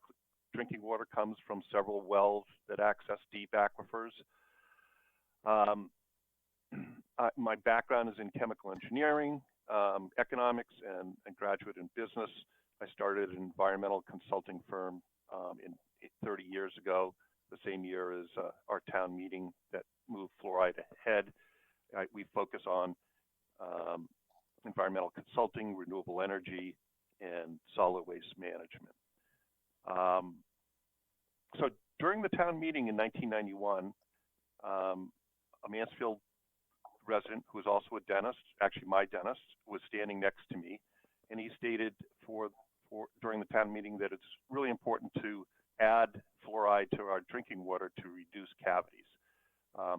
[SPEAKER 7] drinking water comes from several wells that access deep aquifers. My background is in chemical engineering, economics, and graduate in business. I started an environmental consulting firm 30 years ago, the same year as our town meeting that moved fluoride ahead. We focus on environmental consulting, renewable energy, and solid waste management. So during the town meeting in 1991, a Mansfield resident who was also a dentist, actually my dentist, was standing next to me, and he stated during the town meeting that it's really important to add fluoride to our drinking water to reduce cavities.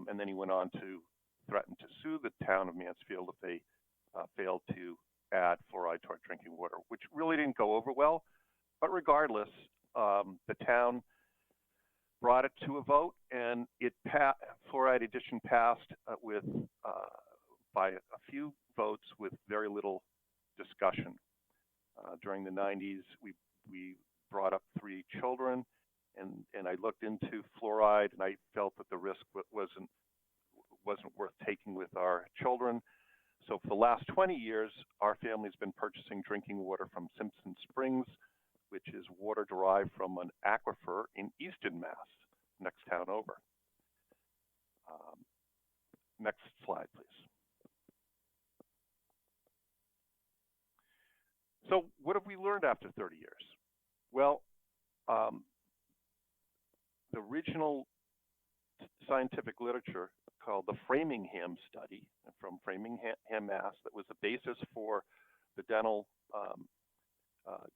[SPEAKER 7] And then he went on to threaten to sue the town of Mansfield if they failed to add fluoride to our drinking water, which really didn't go over well. But regardless, the town brought it to a vote, and fluoride addition passed by a few votes with very little discussion. During the 90s, we brought up 3 children, and I looked into fluoride, and I felt that the risk wasn't worth taking with our children. So for the last 20 years, our family's been purchasing drinking water from Simpson Springs, which is water derived from an aquifer in Easton, Mass, next town over. Next slide, please. So what have we learned after 30 years? Well, the original scientific literature called the Framingham study from Framingham, Mass, that was the basis for the dental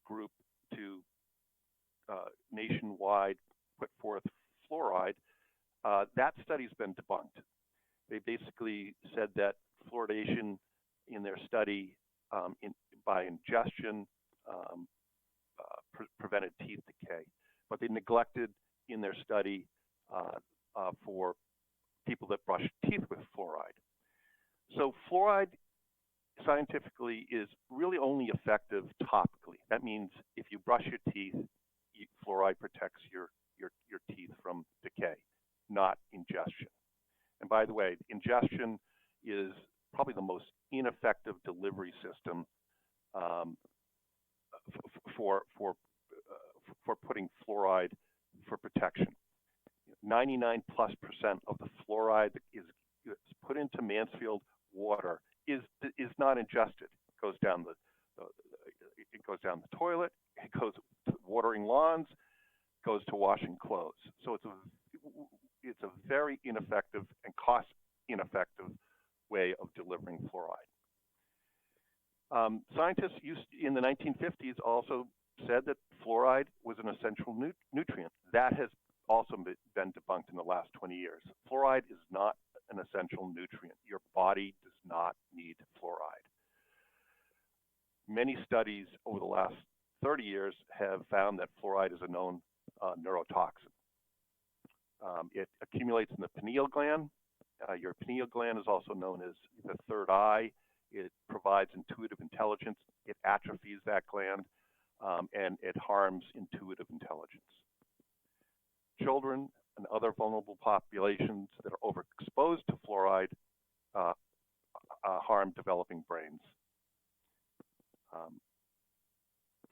[SPEAKER 7] group to nationwide put forth fluoride. That study's been debunked. They basically said that fluoridation in their study by ingestion prevented teeth decay, but they neglected in their study for people that brush teeth with fluoride. So fluoride scientifically is really only effective topically. That means if you brush your teeth, fluoride protects your teeth from decay, not ingestion. And by the way, ingestion is probably the most ineffective delivery system for fluoride for protection. 99+% of the fluoride that is put into Mansfield water is not ingested. It goes down the toilet. It goes to watering lawns. Goes to washing clothes. So it's a very ineffective and cost ineffective way of delivering fluoride. Scientists in the 1950s also said that fluoride was an essential nutrient. That has also been debunked in the last 20 years. Fluoride is not an essential nutrient. Your body does not need fluoride. Many studies over the last 30 years have found that fluoride is a known neurotoxin. It accumulates in the pineal gland. Your pineal gland is also known as the third eye. It provides intuitive intelligence. It atrophies that gland, and it harms intuitive intelligence. Children and other vulnerable populations that are overexposed to fluoride harm developing brains.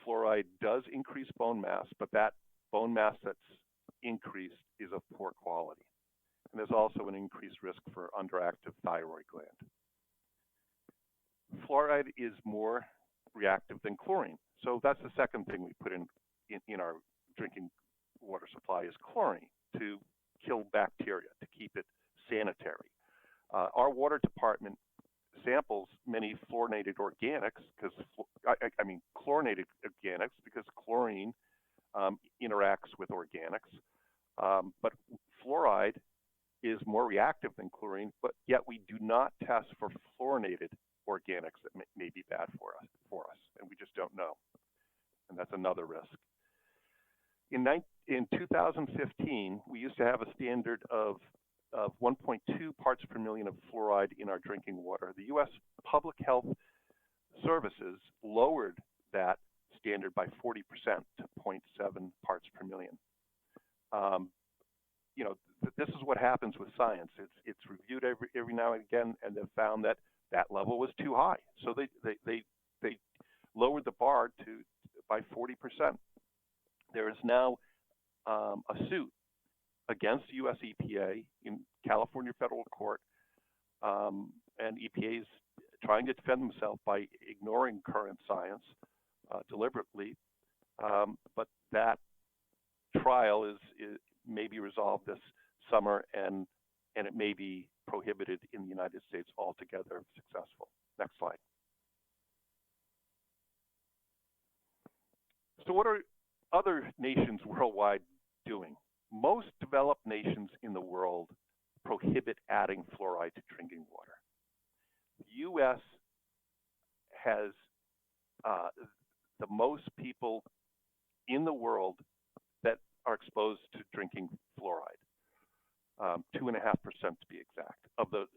[SPEAKER 7] Fluoride does increase bone mass, but that bone mass that's increased is of poor quality. And there's also an increased risk for underactive thyroid gland. Fluoride is more reactive than chlorine. So that's the second thing we put in our drinking water supply is chlorine to kill bacteria, to keep it sanitary. Our water department samples many fluorinated organics, chlorinated organics, because chlorine interacts with organics. But fluoride is more reactive than chlorine, but yet we do not test for fluorinated organics that may be bad for us, and we just don't know. And that's another risk. In 2015, we used to have a standard of 1.2 parts per million of fluoride in our drinking water. The U.S. Public Health Services lowered that standard by 40% to 0.7 parts per million. This is what happens with science. It's reviewed every now and again, and they've found that level was too high. So they lowered the bar by 40%. There is now a suit against the U.S. EPA in California federal court, and EPA is trying to defend themselves by ignoring current science deliberately. But that trial may be resolved this summer, and it may be prohibited in the United States altogether if successful. Next slide. So what are other nations worldwide doing? Most developed nations in the world prohibit adding fluoride to drinking water. The U.S. has the most people in the world that are exposed to drinking fluoride, 2.5% to be exact. Of the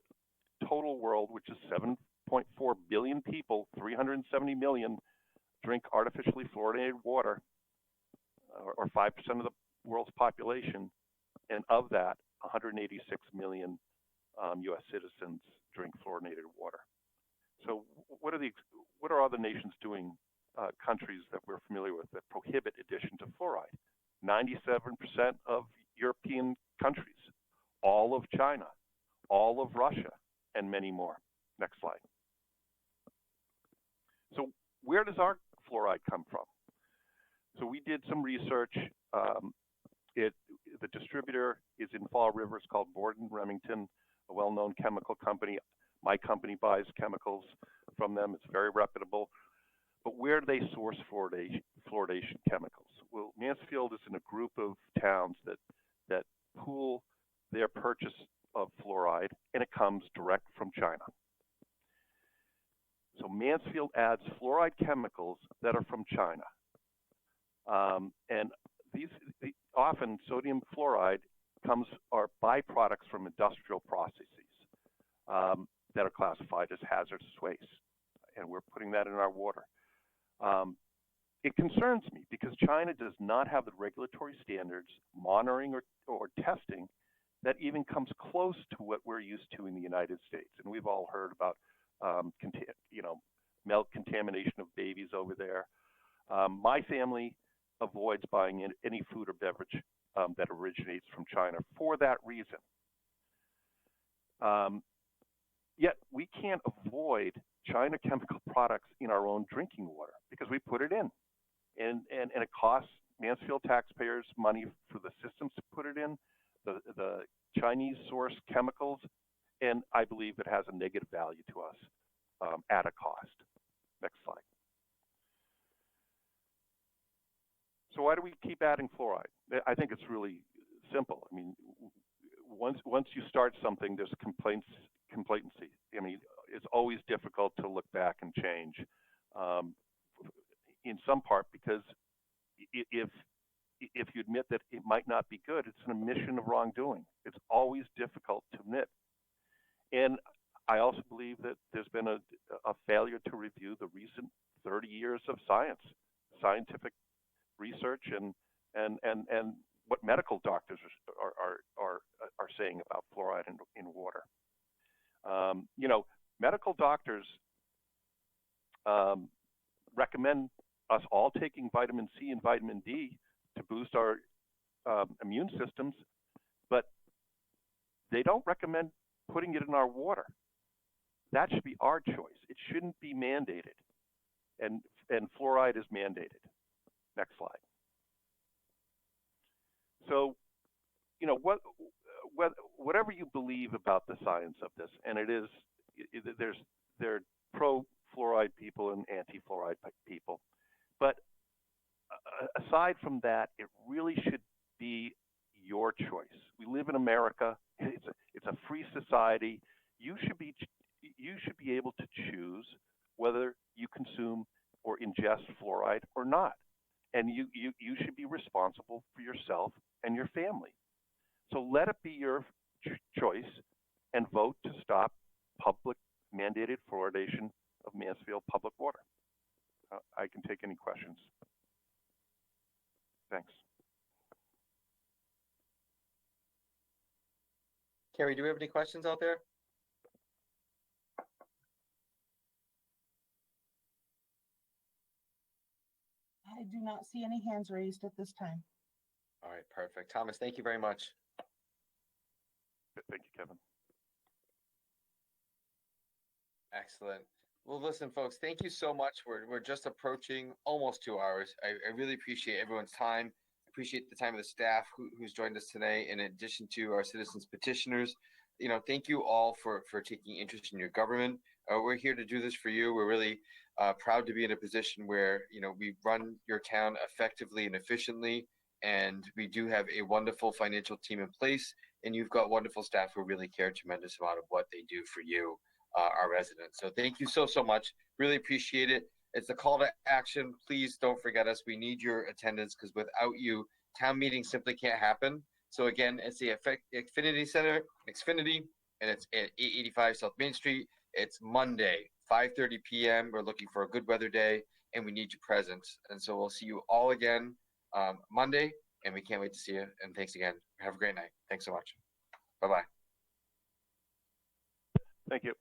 [SPEAKER 7] total world, which is 7.4 billion people, 370 million drink artificially fluoridated water, or 5% of the world's population, and of that, 186 million U.S. citizens drink fluorinated water. So what are other nations doing, countries that we're familiar with that prohibit addition to fluoride? 97% of European countries, all of China, all of Russia, and many more. Next slide. So where does our fluoride come from? So we did some research. The distributor is in Fall River. It's called Borden Remington, a well-known chemical company. My company buys chemicals from them. It's very reputable. But where do they source fluoridation chemicals? Well, Mansfield is in a group of towns that pool their purchase of fluoride, and it comes direct from China. So Mansfield adds fluoride chemicals that are from China. And often sodium fluoride are byproducts from industrial processes that are classified as hazardous waste. And we're putting that in our water. It concerns me because China does not have the regulatory standards, monitoring or testing that even comes close to what we're used to in the United States. And we've all heard about milk contamination of babies over there. My family avoids buying any food or beverage that originates from China for that reason. Yet we can't avoid China chemical products in our own drinking water because we put it in. And it costs Mansfield taxpayers money for the systems to put it in, the Chinese source chemicals, and I believe it has a negative value to us at a cost. Next slide. So why do we keep adding fluoride? I think it's really simple. I mean, once you start something, there's complacency. I mean, it's always difficult to look back and change, in some part because if you admit that it might not be good, it's an admission of wrongdoing. It's always difficult to admit. And I also believe that there's been a failure to review the recent 30 years of scientific research and what medical doctors are saying about fluoride in water. You know, medical doctors recommend us all taking vitamin C and vitamin D to boost our immune systems, but they don't recommend putting it in our water. That should be our choice. It shouldn't be mandated, and fluoride is mandated. Next slide. So, you know, whatever you believe about the science of this, and there are pro-fluoride people and anti-fluoride people, but aside from that, it really should be your choice. We live in America. It's a free society. You should be able to choose whether you consume or ingest fluoride or not. And you should be responsible for yourself and your family. So let it be your choice and vote to stop public mandated fluoridation of Mansfield public water. I can take any questions. Thanks.
[SPEAKER 1] Carrie, do we have any questions out there?
[SPEAKER 3] I do not see any hands raised at this time.
[SPEAKER 1] All right, perfect. Thomas, thank you very much.
[SPEAKER 7] Thank you, Kevin.
[SPEAKER 1] Excellent. Well, listen, folks, thank you so much. We're just approaching almost 2 hours. I really appreciate everyone's time. Appreciate the time of the staff who's joined us today, in addition to our citizens petitioners. You know, thank you all for taking interest in your government. We're here to do this for you. We're really proud to be in a position where, you know, we run your town effectively and efficiently, and we do have a wonderful financial team in place, and you've got wonderful staff who really care a tremendous amount of what they do for you, our residents. So thank you so much. Really appreciate it. It's a call to action. Please don't forget us. We need your attendance because without you, town meetings simply can't happen. So again, it's the Xfinity Center, Xfinity, and it's at 885 South Main Street. It's Monday, 5:30 p.m. We're looking for a good weather day, and we need your presence. And so we'll see you all again Monday, and we can't wait to see you. And thanks again. Have a great night. Thanks so much. Bye-bye.
[SPEAKER 7] Thank you.